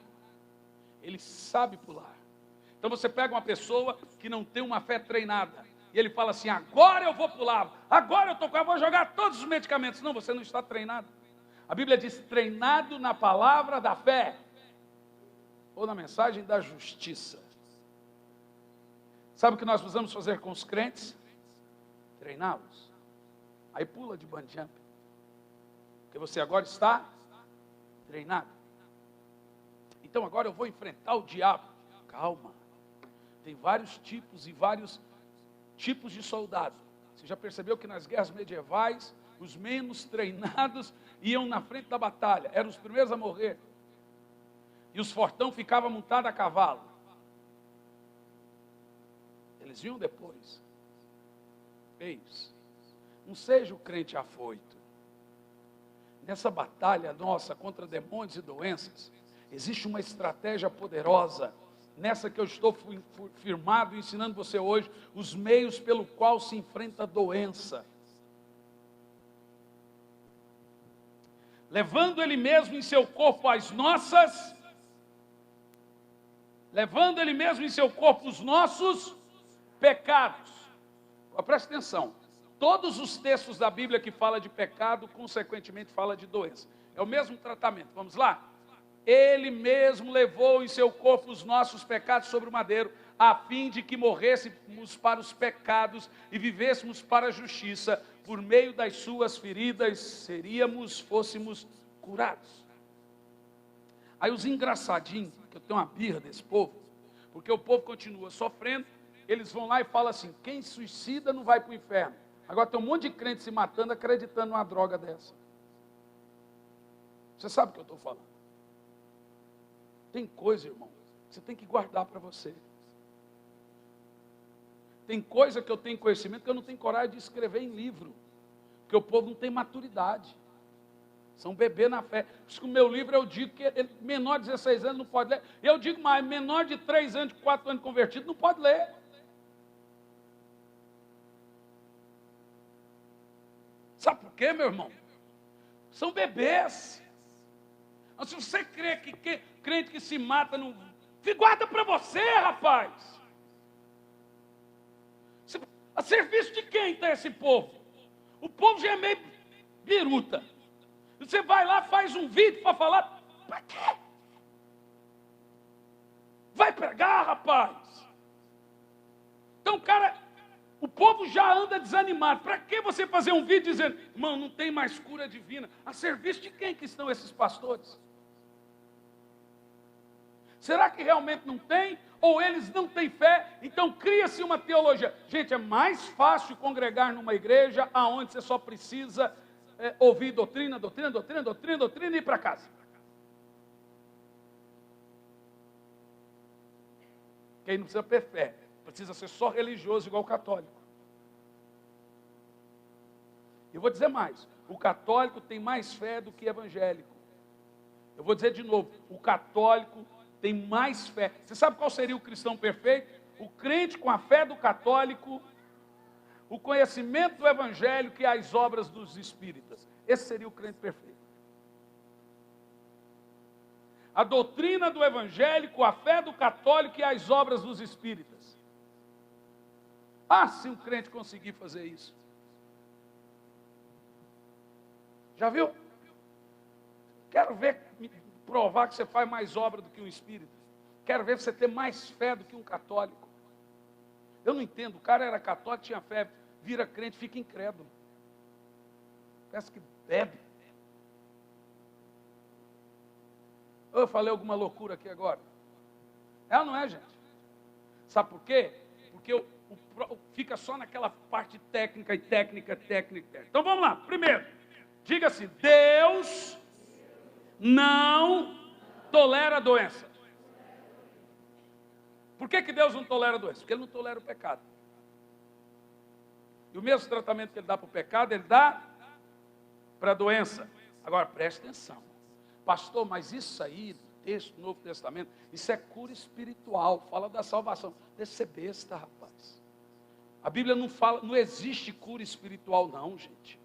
Ele sabe pular. Então você pega uma pessoa que não tem uma fé treinada. E ele fala assim: agora eu vou pular. Agora eu vou jogar todos os medicamentos. Não, você não está treinado. A Bíblia diz: treinado na palavra da fé. Ou na mensagem da justiça. Sabe o que nós precisamos fazer com os crentes? Treiná-los. Aí pula de bungee jumping. Porque você agora está treinado. Então agora eu vou enfrentar o diabo. Calma. Tem vários tipos e vários tipos de soldado. Você já percebeu que nas guerras medievais, os menos treinados iam na frente da batalha. Eram os primeiros a morrer. E os fortão ficavam montados a cavalo. Eles iam depois. Eis. Não seja o crente afoito. Nessa batalha nossa contra demônios e doenças, existe uma estratégia poderosa, nessa que eu estou firmado e ensinando você hoje, os meios pelo qual se enfrenta a doença. Levando Ele mesmo em seu corpo as nossas, levando Ele mesmo em seu corpo os nossos pecados. Presta atenção. Todos os textos da Bíblia que falam de pecado, consequentemente fala de doença. É o mesmo tratamento. Vamos lá? Ele mesmo levou em seu corpo os nossos pecados sobre o madeiro, a fim de que morrêssemos para os pecados e vivêssemos para a justiça. Por meio das suas feridas fôssemos curados. Aí os engraçadinhos, que eu tenho uma birra desse povo, porque o povo continua sofrendo, eles vão lá e falam assim: quem suicida não vai para o inferno. Agora tem um monte de crente se matando, acreditando numa droga dessa. Você sabe o que eu estou falando. Tem coisa, irmão, que você tem que guardar para você. Tem coisa que eu tenho conhecimento que eu não tenho coragem de escrever em livro. Porque o povo não tem maturidade. São bebê na fé. Por isso que o meu livro eu digo que menor de 16 anos não pode ler. Eu digo mais, menor de 3 anos, de 4 anos convertido não pode ler. Sabe por quê, meu irmão? São bebês. Mas se você crê que crente que se mata, não... guarda para você, rapaz. A serviço de quem está esse povo? O povo já é meio biruta. Você vai lá, faz um vídeo para falar. Para quê? Vai pregar, rapaz. Então, cara, o povo já anda desanimado. Para que você fazer um vídeo dizendo: irmão, não tem mais cura divina? A serviço de quem que estão esses pastores? Será que realmente não tem? Ou eles não têm fé? Então cria-se uma teologia. Gente, é mais fácil congregar numa igreja onde você só precisa ouvir doutrina e ir para casa. Quem não precisa ter fé, precisa ser só religioso igual o católico. Eu vou dizer mais: o católico tem mais fé do que evangélico. Eu vou dizer de novo: o católico tem mais fé. Você sabe qual seria o cristão perfeito? O crente com a fé do católico, o conhecimento do evangélico e as obras dos espíritas. Esse seria o crente perfeito. A doutrina do evangélico, a fé do católico e as obras dos espíritas. Se um crente conseguir fazer isso. Já viu? Quero ver, provar que você faz mais obra do que um espírita. Quero ver você ter mais fé do que um católico. Eu não entendo, o cara era católico, tinha fé. vira crente, fica incrédulo. Parece que bebe. Eu falei alguma loucura aqui agora? É ou não é, gente? Sabe por quê? Porque fica só naquela parte técnica e técnica. Então vamos lá. Primeiro, diga assim: Deus não tolera a doença. Por que Deus não tolera a doença? Porque Ele não tolera o pecado. E o mesmo tratamento que Ele dá para o pecado, Ele dá para a doença. Agora, preste atenção. Pastor, mas isso aí, texto do Novo Testamento, isso é cura espiritual, fala da salvação. Deixa ser besta, rapaz. A Bíblia não fala, não existe cura espiritual não, gente.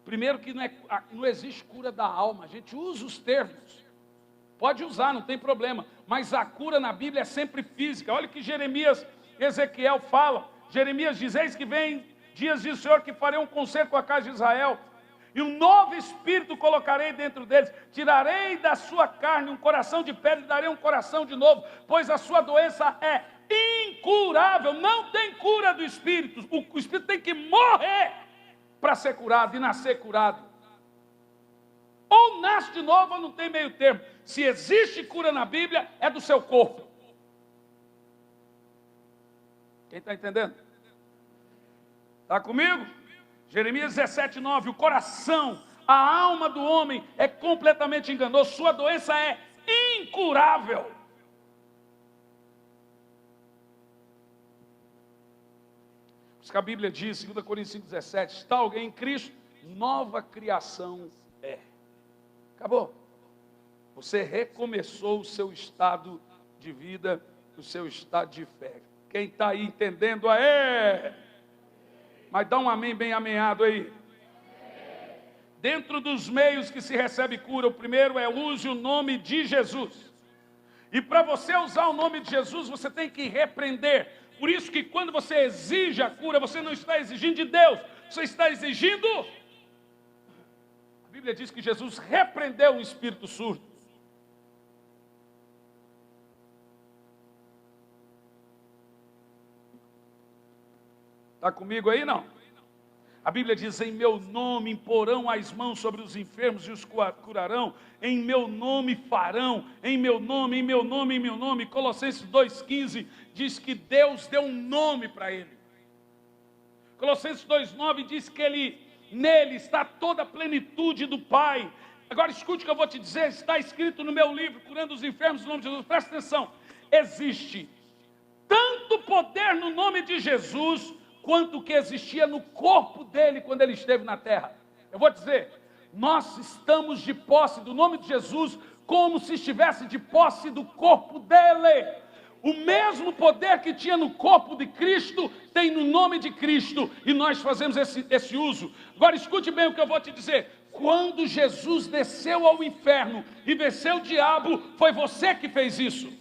Primeiro que não existe cura da alma, a gente usa os termos. Pode usar, não tem problema. Mas a cura na Bíblia é sempre física. Olha o que Jeremias, Ezequiel fala. Jeremias diz: eis que vem dias, diz o Senhor, que farei um concerto com a casa de Israel. E um novo espírito colocarei dentro deles. Tirarei da sua carne um coração de pedra e darei um coração de novo. Pois a sua doença é incurável. Não tem cura do espírito. O espírito tem que morrer para ser curado e nascer curado. Ou nasce de novo ou não tem meio termo. Se existe cura na Bíblia, é do seu corpo. Quem está entendendo? Está comigo? Jeremias 17:9, o coração, a alma do homem é completamente enganoso, sua doença é incurável. Por isso que a Bíblia diz, 2 Coríntios 5:17, está alguém em Cristo, nova criação é. Acabou. Você recomeçou o seu estado de vida, o seu estado de fé. Quem está aí entendendo, aê! Mas dá um amém bem amenhado aí. Dentro dos meios que se recebe cura, o primeiro é use o nome de Jesus. E para você usar o nome de Jesus, você tem que repreender. Por isso que quando você exige a cura, você não está exigindo de Deus, você está exigindo. A Bíblia diz que Jesus repreendeu um espírito surdo. Está comigo aí, não? A Bíblia diz, em meu nome imporão as mãos sobre os enfermos e os curarão, em meu nome farão, em meu nome, em meu nome, em meu nome. Colossenses 2,15 diz que Deus deu um nome para ele. Colossenses 2,9 diz que nele está toda a plenitude do Pai. Agora escute o que eu vou te dizer, está escrito no meu livro, Curando os Enfermos, no nome de Jesus. Presta atenção, existe tanto poder no nome de Jesus, quanto que existia no corpo dele quando ele esteve na terra. Eu vou dizer, nós estamos de posse do nome de Jesus, como se estivesse de posse do corpo dele. O mesmo poder que tinha no corpo de Cristo, tem no nome de Cristo, e nós fazemos esse uso. Agora escute bem o que eu vou te dizer. Quando Jesus desceu ao inferno e venceu o diabo, foi você que fez isso.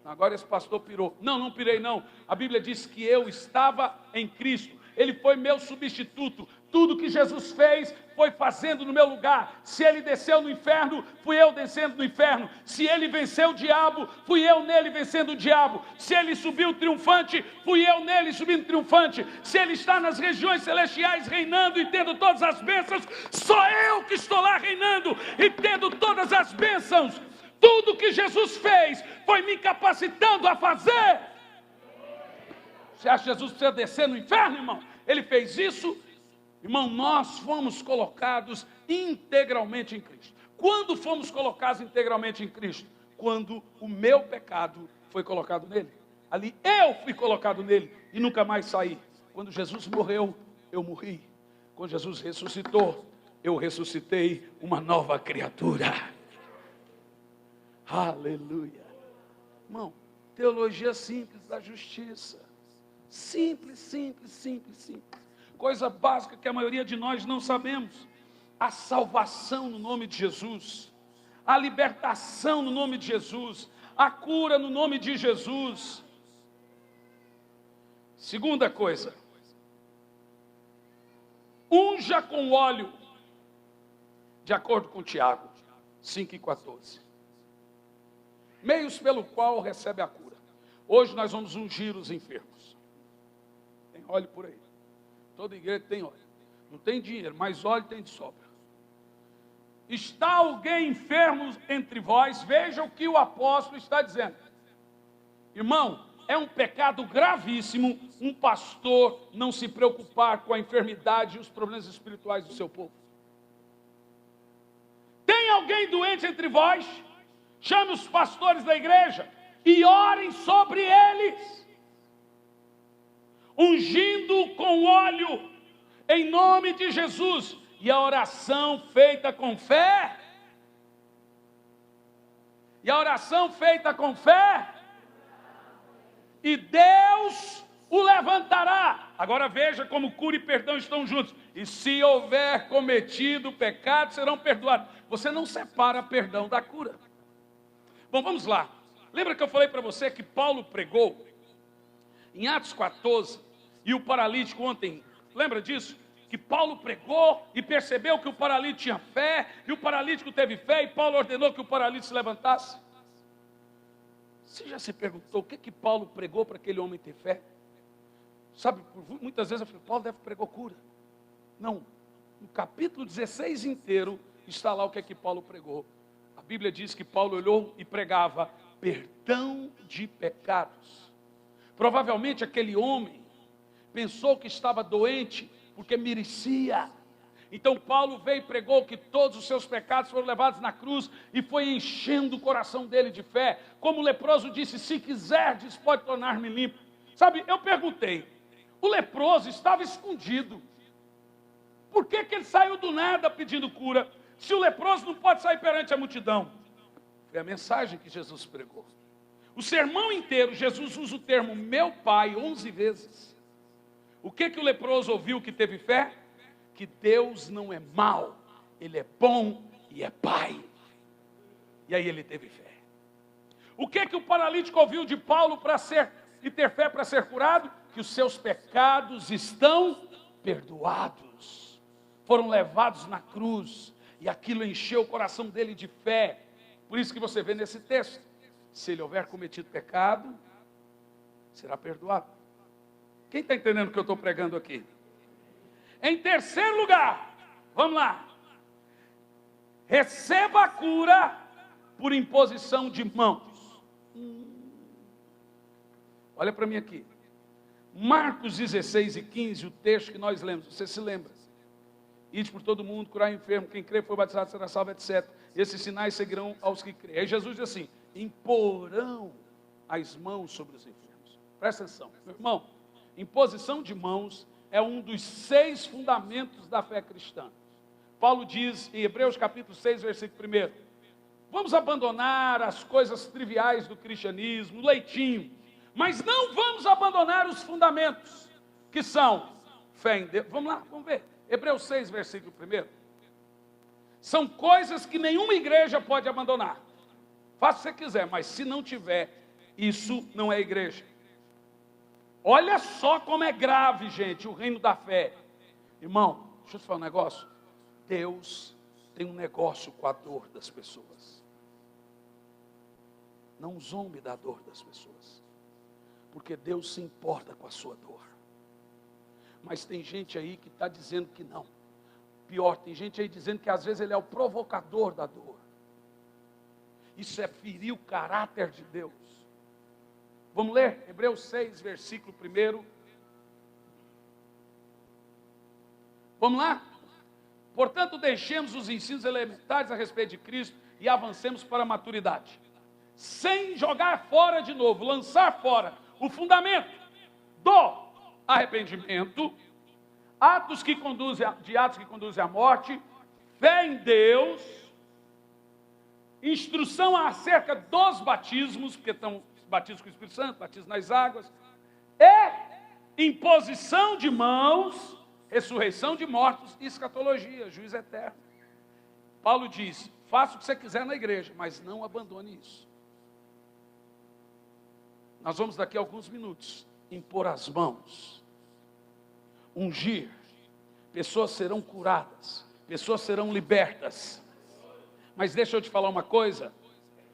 Agora esse pastor pirou. Não pirei não. A Bíblia diz que eu estava em Cristo. Ele foi meu substituto. Tudo que Jesus fez foi fazendo no meu lugar. Se ele desceu no inferno, fui eu descendo no inferno. Se ele venceu o diabo, fui eu nele vencendo o diabo. Se ele subiu triunfante, fui eu nele subindo triunfante. Se ele está nas regiões celestiais reinando e tendo todas as bênçãos, sou eu que estou lá reinando e tendo todas as bênçãos. Tudo que Jesus fez foi me capacitando a fazer. Você acha que Jesus precisa descer no inferno, irmão? Ele fez isso. Irmão, nós fomos colocados integralmente em Cristo. Quando fomos colocados integralmente em Cristo? Quando o meu pecado foi colocado nele. Ali eu fui colocado nele e nunca mais saí. Quando Jesus morreu, eu morri. Quando Jesus ressuscitou, eu ressuscitei uma nova criatura. Aleluia. Irmão, teologia simples da justiça. Simples. Coisa básica que a maioria de nós não sabemos. A salvação no nome de Jesus. A libertação no nome de Jesus. A cura no nome de Jesus. Segunda coisa. Unja com óleo. De acordo com Tiago 5:14. Meios pelo qual recebe a cura. Hoje nós vamos ungir os enfermos. Tem óleo por aí. toda igreja tem óleo. Não tem dinheiro, mas óleo tem de sobra. Está alguém enfermo entre vós? Veja o que o apóstolo está dizendo. Irmão, é um pecado gravíssimo um pastor não se preocupar com a enfermidade e os problemas espirituais do seu povo. Tem alguém doente entre vós? Chame os pastores da igreja e orem sobre eles, ungindo com óleo em nome de Jesus. E a oração feita com fé, e Deus o levantará. Agora veja como cura e perdão estão juntos. E se houver cometido pecado, serão perdoados. Você não separa perdão da cura. Bom, vamos lá. Lembra que eu falei para você que Paulo pregou em Atos 14, e o paralítico ontem, lembra disso? Que Paulo pregou e percebeu que o paralítico tinha fé, e o paralítico teve fé, e Paulo ordenou que o paralítico se levantasse. Você já se perguntou o que Paulo pregou para aquele homem ter fé? Sabe, muitas vezes eu falo, Paulo deve pregar cura. Não, no capítulo 16 inteiro está lá o que Paulo pregou. A Bíblia diz que Paulo olhou e pregava perdão de pecados. Provavelmente aquele homem pensou que estava doente porque merecia. Então Paulo veio e pregou que todos os seus pecados foram levados na cruz e foi enchendo o coração dele de fé. Como o leproso disse, se quiserdes pode tornar-me limpo. Sabe, eu perguntei, o leproso estava escondido. Por que ele saiu do nada pedindo cura? Se o leproso não pode sair perante a multidão. Foi a mensagem que Jesus pregou. O sermão inteiro, Jesus usa o termo meu pai 11 vezes. O que o leproso ouviu que teve fé? Que Deus não é mau, Ele é bom e é pai. E aí ele teve fé. O que o paralítico ouviu de Paulo e ter fé para ser curado? Que os seus pecados estão perdoados. Foram levados na cruz. E aquilo encheu o coração dele de fé. Por isso que você vê nesse texto. Se ele houver cometido pecado, será perdoado. Quem está entendendo o que eu estou pregando aqui? Em terceiro lugar, vamos lá. Receba a cura por imposição de mãos. Olha para mim aqui. Marcos 16 e 15, o texto que nós lemos. Você se lembra? Ide por todo mundo, curar enfermo. Quem crê for batizado será salvo, etc. Esses sinais seguirão aos que creem. Aí Jesus diz assim, imporão as mãos sobre os enfermos. Presta atenção, meu irmão. Imposição de mãos é um dos 6 fundamentos da fé cristã. Paulo diz em Hebreus capítulo 6, versículo 1, vamos abandonar as coisas triviais do cristianismo, o leitinho, mas não vamos abandonar os fundamentos, que são fé em Deus. Vamos lá, vamos ver. Hebreus 6, versículo 1. São coisas que nenhuma igreja pode abandonar. Faça o que você quiser, mas se não tiver, isso não é igreja. Olha só como é grave, gente, o reino da fé. Irmão, deixa eu te falar um negócio. Deus tem um negócio com a dor das pessoas. Não zombe da dor das pessoas. Porque Deus se importa com a sua dor. Mas tem gente aí que está dizendo que não. Pior, tem gente aí dizendo que às vezes ele é o provocador da dor. Isso é ferir o caráter de Deus. Vamos ler? Hebreus 6, versículo 1. Vamos lá? Portanto, deixemos os ensinos elementares a respeito de Cristo e avancemos para a maturidade. Sem jogar fora de novo, lançar fora o fundamento do arrependimento, atos que conduzem à morte, fé em Deus, instrução acerca dos batismos, porque estão batismo com o Espírito Santo, batismo nas águas, e imposição de mãos, ressurreição de mortos e escatologia, juiz eterno. Paulo diz, faça o que você quiser na igreja, mas não abandone isso. Nós vamos daqui a alguns minutos impor as mãos, ungir, pessoas serão curadas, pessoas serão libertas. Mas deixa eu te falar uma coisa,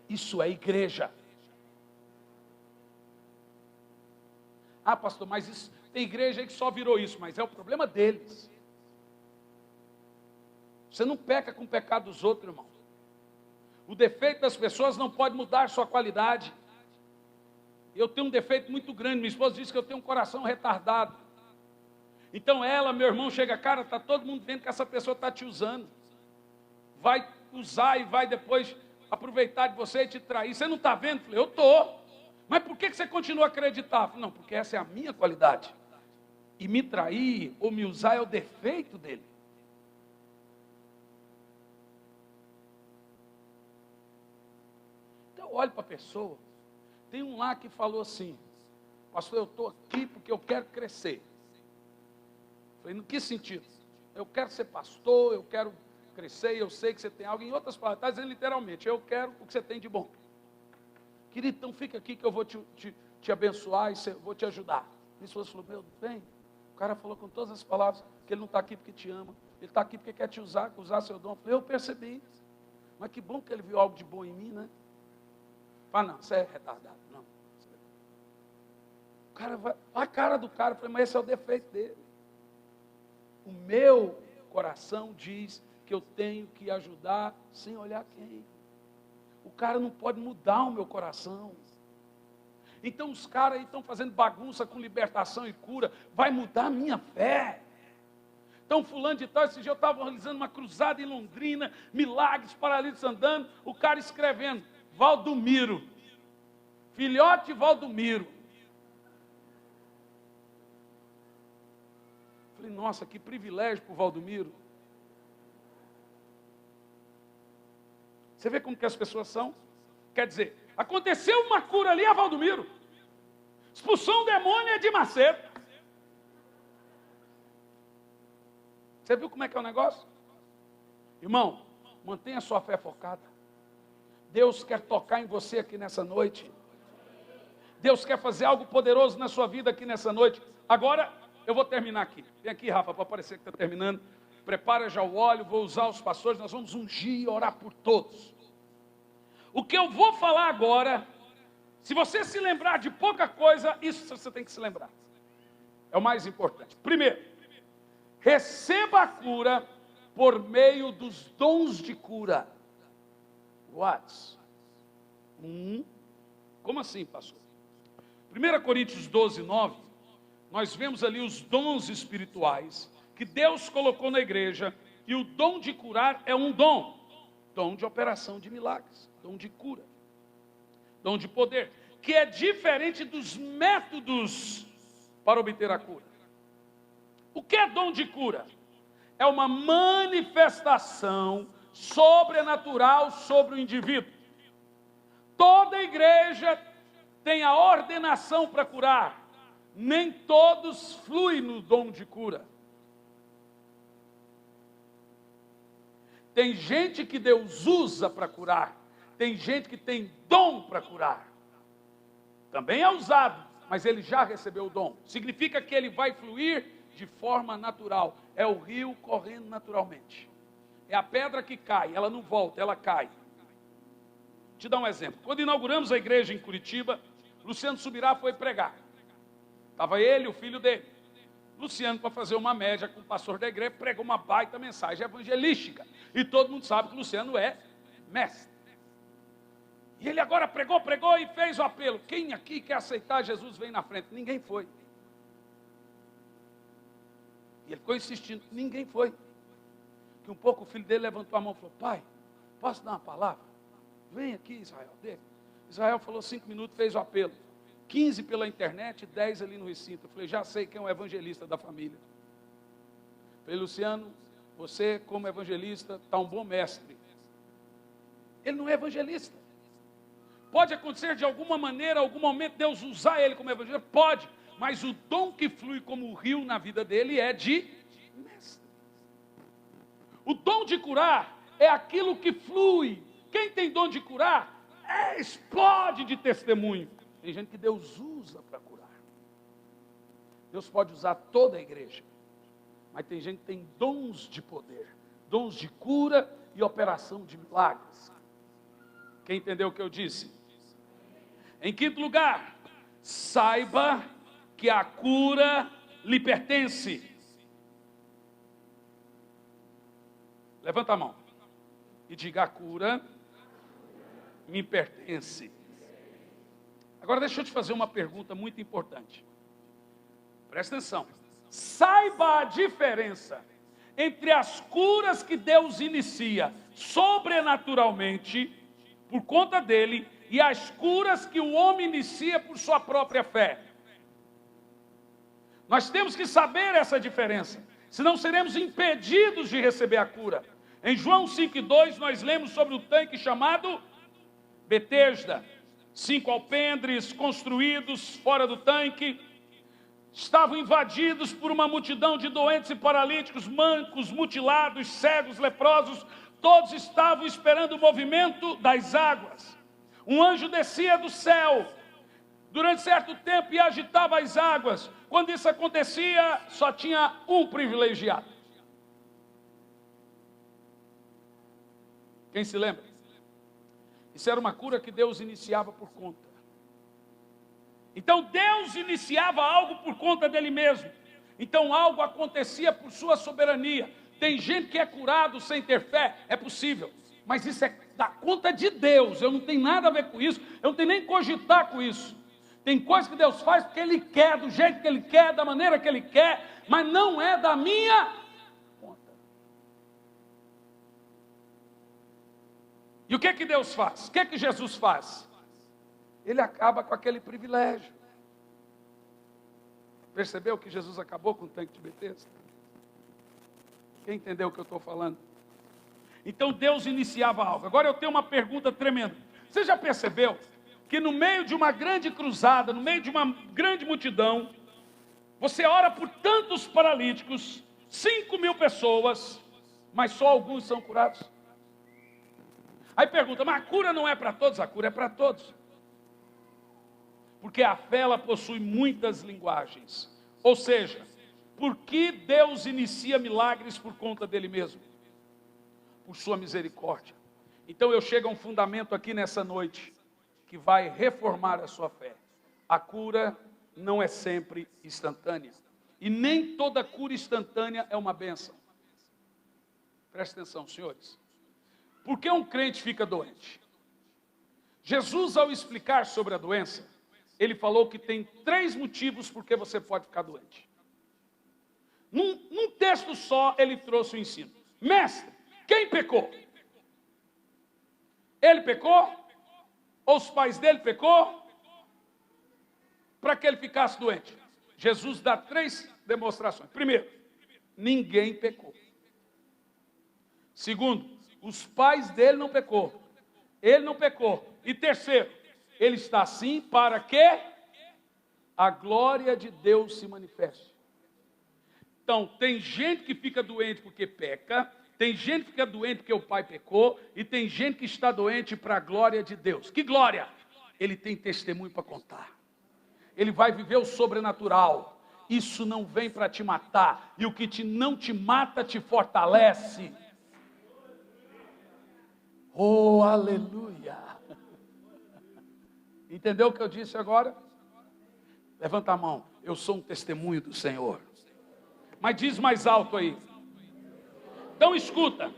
isso é igreja. Ah, pastor, mas isso, tem igreja aí que só virou isso, mas é o problema deles. Você não peca com o pecado dos outros, irmão. O defeito das pessoas não pode mudar sua qualidade. Eu tenho um defeito muito grande, minha esposa diz que eu tenho um coração retardado. Então ela, meu irmão, chega, cara, está todo mundo vendo que essa pessoa está te usando. Vai usar e vai depois aproveitar de você e te trair. Você não está vendo? Eu falei, eu estou. Mas por que você continua a acreditar? Eu falei, não, porque essa é a minha qualidade. E me trair ou me usar é o defeito dele. Então olhe para a pessoa. Tem um lá que falou assim, pastor, eu estou aqui porque eu quero crescer. Eu falei, no que sentido? Eu quero ser pastor, eu quero crescer, eu sei que você tem algo. Em outras palavras, está dizendo literalmente, eu quero o que você tem de bom. Querido, então fica aqui que eu vou te abençoar e vou te ajudar. Minha esposa falou, meu bem, o cara falou com todas as palavras que ele não está aqui porque te ama, ele está aqui porque quer te usar seu dom. Eu falei, eu percebi, mas que bom que ele viu algo de bom em mim, né? Fala, não, você é retardado, não. O cara vai, a cara do cara, eu falei, mas esse é o defeito dele. O meu coração diz que eu tenho que ajudar sem olhar quem. O cara não pode mudar o meu coração. Então os caras aí estão fazendo bagunça com libertação e cura. Vai mudar a minha fé. Então fulano de tal, esse dia eu estava realizando uma cruzada em Londrina, milagres, paralíticos andando, o cara escrevendo, Valdomiro, filhote Valdomiro. Falei, nossa, que privilégio para o Valdomiro. Você vê como que as pessoas são? Quer dizer, aconteceu uma cura ali a Valdomiro. Expulsou um demônio é de Macedo. Você viu como é que é o negócio? Irmão, mantenha a sua fé focada. Deus quer tocar em você aqui nessa noite. Deus quer fazer algo poderoso na sua vida aqui nessa noite. Agora, eu vou terminar aqui. Vem aqui, Rafa, para parecer que está terminando. Prepara já o óleo, vou usar os pastores, nós vamos ungir e orar por todos. O que eu vou falar agora, se você se lembrar de pouca coisa, isso você tem que se lembrar. É o mais importante. Primeiro, receba a cura por meio dos dons de cura. What? Como assim, pastor? 1 Coríntios 12, 9, nós vemos ali os dons espirituais que Deus colocou na igreja, e o dom de curar é um dom de operação de milagres, dom de cura, dom de poder, que é diferente dos métodos para obter a cura. O que é dom de cura? É uma manifestação sobrenatural sobre o indivíduo. Toda igreja tem a ordenação para curar, nem todos fluem no dom de cura. Tem gente que Deus usa para curar, tem gente que tem dom para curar. Também é usado, mas ele já recebeu o dom. Significa que ele vai fluir de forma natural. É o rio correndo naturalmente. É a pedra que cai, ela não volta, ela cai. Vou te dar um exemplo. Quando inauguramos a igreja em Curitiba, Luciano Subirá foi pregar. Estava ele e o filho dele. Luciano, para fazer uma média com o pastor da igreja, pregou uma baita mensagem evangelística. E todo mundo sabe que Luciano é mestre. E ele agora pregou e fez o apelo. Quem aqui quer aceitar Jesus, vem na frente. Ninguém foi. E ele ficou insistindo, ninguém foi. Que um pouco o filho dele levantou a mão e falou, pai, posso dar uma palavra? Vem aqui, Israel. Dele. Israel falou 5 minutos, fez o apelo. 15 pela internet, 10 ali no recinto. Eu falei, já sei quem é o evangelista da família. Eu falei, Luciano, você como evangelista está um bom mestre. Ele não é evangelista. Pode acontecer de alguma maneira, algum momento, Deus usar ele como evangelista? Pode. Mas o dom que flui como o rio na vida dele é de mestre. O dom de curar é aquilo que flui. Quem tem dom de curar, explode de testemunho. Tem gente que Deus usa para curar. Deus pode usar toda a igreja. Mas tem gente que tem dons de poder. Dons de cura e operação de milagres. Quem entendeu o que eu disse? Em quinto lugar, saiba que a cura lhe pertence. Levanta a mão e diga: a cura me pertence. Agora deixa eu te fazer uma pergunta muito importante. Presta atenção. Saiba a diferença entre as curas que Deus inicia sobrenaturalmente, por conta dele, e as curas que o homem inicia por sua própria fé. Nós temos que saber essa diferença, senão seremos impedidos de receber a cura. Em João 5,2 nós lemos sobre o tanque chamado Betesda. 5 alpendres construídos fora do tanque, estavam invadidos por uma multidão de doentes e paralíticos, mancos, mutilados, cegos, leprosos. Todos estavam esperando o movimento das águas. Um anjo descia do céu durante certo tempo e agitava as águas. Quando isso acontecia, só tinha um privilegiado. Quem se lembra? Isso era uma cura que Deus iniciava por conta. Então Deus iniciava algo por conta dele mesmo. Então algo acontecia por sua soberania. Tem gente que é curado sem ter fé, é possível. Mas isso é da conta de Deus, eu não tenho nada a ver com isso, eu não tenho nem cogitar com isso. Tem coisas que Deus faz porque Ele quer, do jeito que Ele quer, da maneira que Ele quer, mas não é da minha conta. E o que que Deus faz? O que que Jesus faz? Ele acaba com aquele privilégio. Percebeu que Jesus acabou com o tanque de Betesda? Quem entendeu o que eu estou falando? Então Deus iniciava algo. Agora eu tenho uma pergunta tremenda. Você já percebeu que no meio de uma grande cruzada, no meio de uma grande multidão, você ora por tantos paralíticos, 5.000 pessoas, mas só alguns são curados? Aí pergunta, mas a cura não é para todos? A cura é para todos. Porque a fé, ela possui muitas linguagens. Ou seja, por que Deus inicia milagres por conta dele mesmo? Por sua misericórdia. Então eu chego a um fundamento aqui nessa noite, que vai reformar a sua fé. A cura não é sempre instantânea. E nem toda cura instantânea é uma bênção. Preste atenção, senhores. Por que um crente fica doente? Jesus, ao explicar sobre a doença, ele falou que tem 3 motivos por que você pode ficar doente. Num texto só, ele trouxe o ensino. Mestre, quem pecou? Ele pecou? Ou os pais dele pecou? Para que ele ficasse doente? Jesus dá 3 demonstrações. Primeiro, ninguém pecou. Segundo, os pais dele não pecou. Ele não pecou. E terceiro, ele está assim para que a glória de Deus se manifeste. Então, tem gente que fica doente porque peca, tem gente que fica doente porque o pai pecou, e tem gente que está doente para a glória de Deus. Que glória? Ele tem testemunho para contar. Ele vai viver o sobrenatural. Isso não vem para te matar, e o que não te mata te fortalece. Oh, aleluia! Entendeu o que eu disse agora? Levanta a mão. Eu sou um testemunho do Senhor. Mas diz mais alto aí. Então escuta.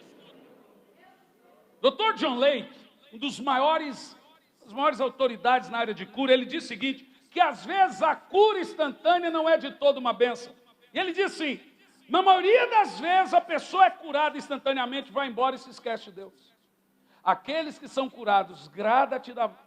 Dr. John Lake, um das maiores autoridades na área de cura, ele diz o seguinte, que às vezes a cura instantânea não é de toda uma bênção. E ele diz assim, na maioria das vezes a pessoa é curada instantaneamente, vai embora e se esquece de Deus. Aqueles que são curados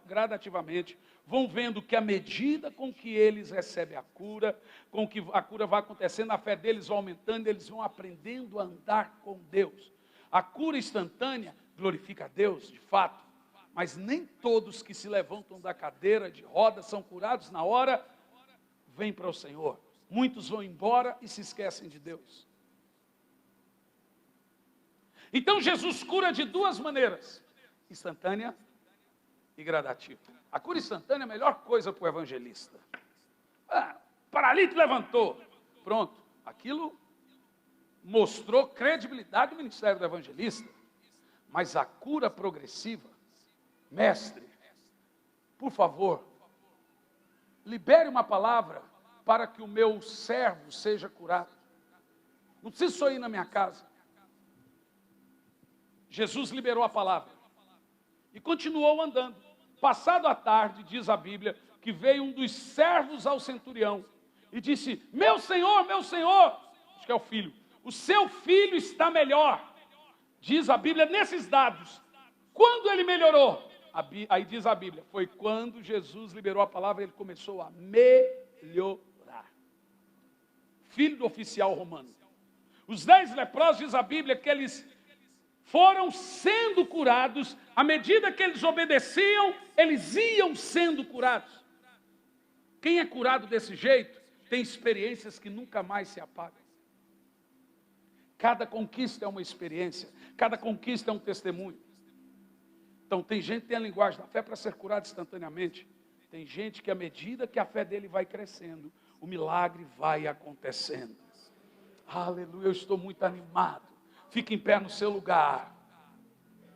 gradativamente vão vendo que à medida com que eles recebem a cura, com que a cura vai acontecendo, a fé deles vai aumentando, eles vão aprendendo a andar com Deus. A cura instantânea glorifica a Deus, de fato, mas nem todos que se levantam da cadeira de rodas são curados na hora, vêm para o Senhor. Muitos vão embora e se esquecem de Deus. Então Jesus cura de 2 maneiras, instantânea e gradativa. A cura instantânea é a melhor coisa para o evangelista. Paralítico levantou, pronto, aquilo mostrou credibilidade do ministério do evangelista. Mas a cura progressiva, mestre, por favor, libere uma palavra para que o meu servo seja curado. Não precisa só ir na minha casa. Jesus liberou a palavra e continuou andando. Passado a tarde, diz a Bíblia, que veio um dos servos ao centurião e disse: meu senhor, acho que é o filho, o seu filho está melhor. Diz a Bíblia nesses dados. Quando ele melhorou? Aí diz a Bíblia, foi quando Jesus liberou a palavra, ele começou a melhorar. Filho do oficial romano. Os 10 leprosos, diz a Bíblia, que eles foram sendo curados, à medida que eles obedeciam, eles iam sendo curados. Quem é curado desse jeito, tem experiências que nunca mais se apagam. Cada conquista é uma experiência, cada conquista é um testemunho. Então tem gente que tem a linguagem da fé para ser curado instantaneamente. Tem gente que à medida que a fé dele vai crescendo, o milagre vai acontecendo. Aleluia, eu estou muito animado. Fique em pé no seu lugar.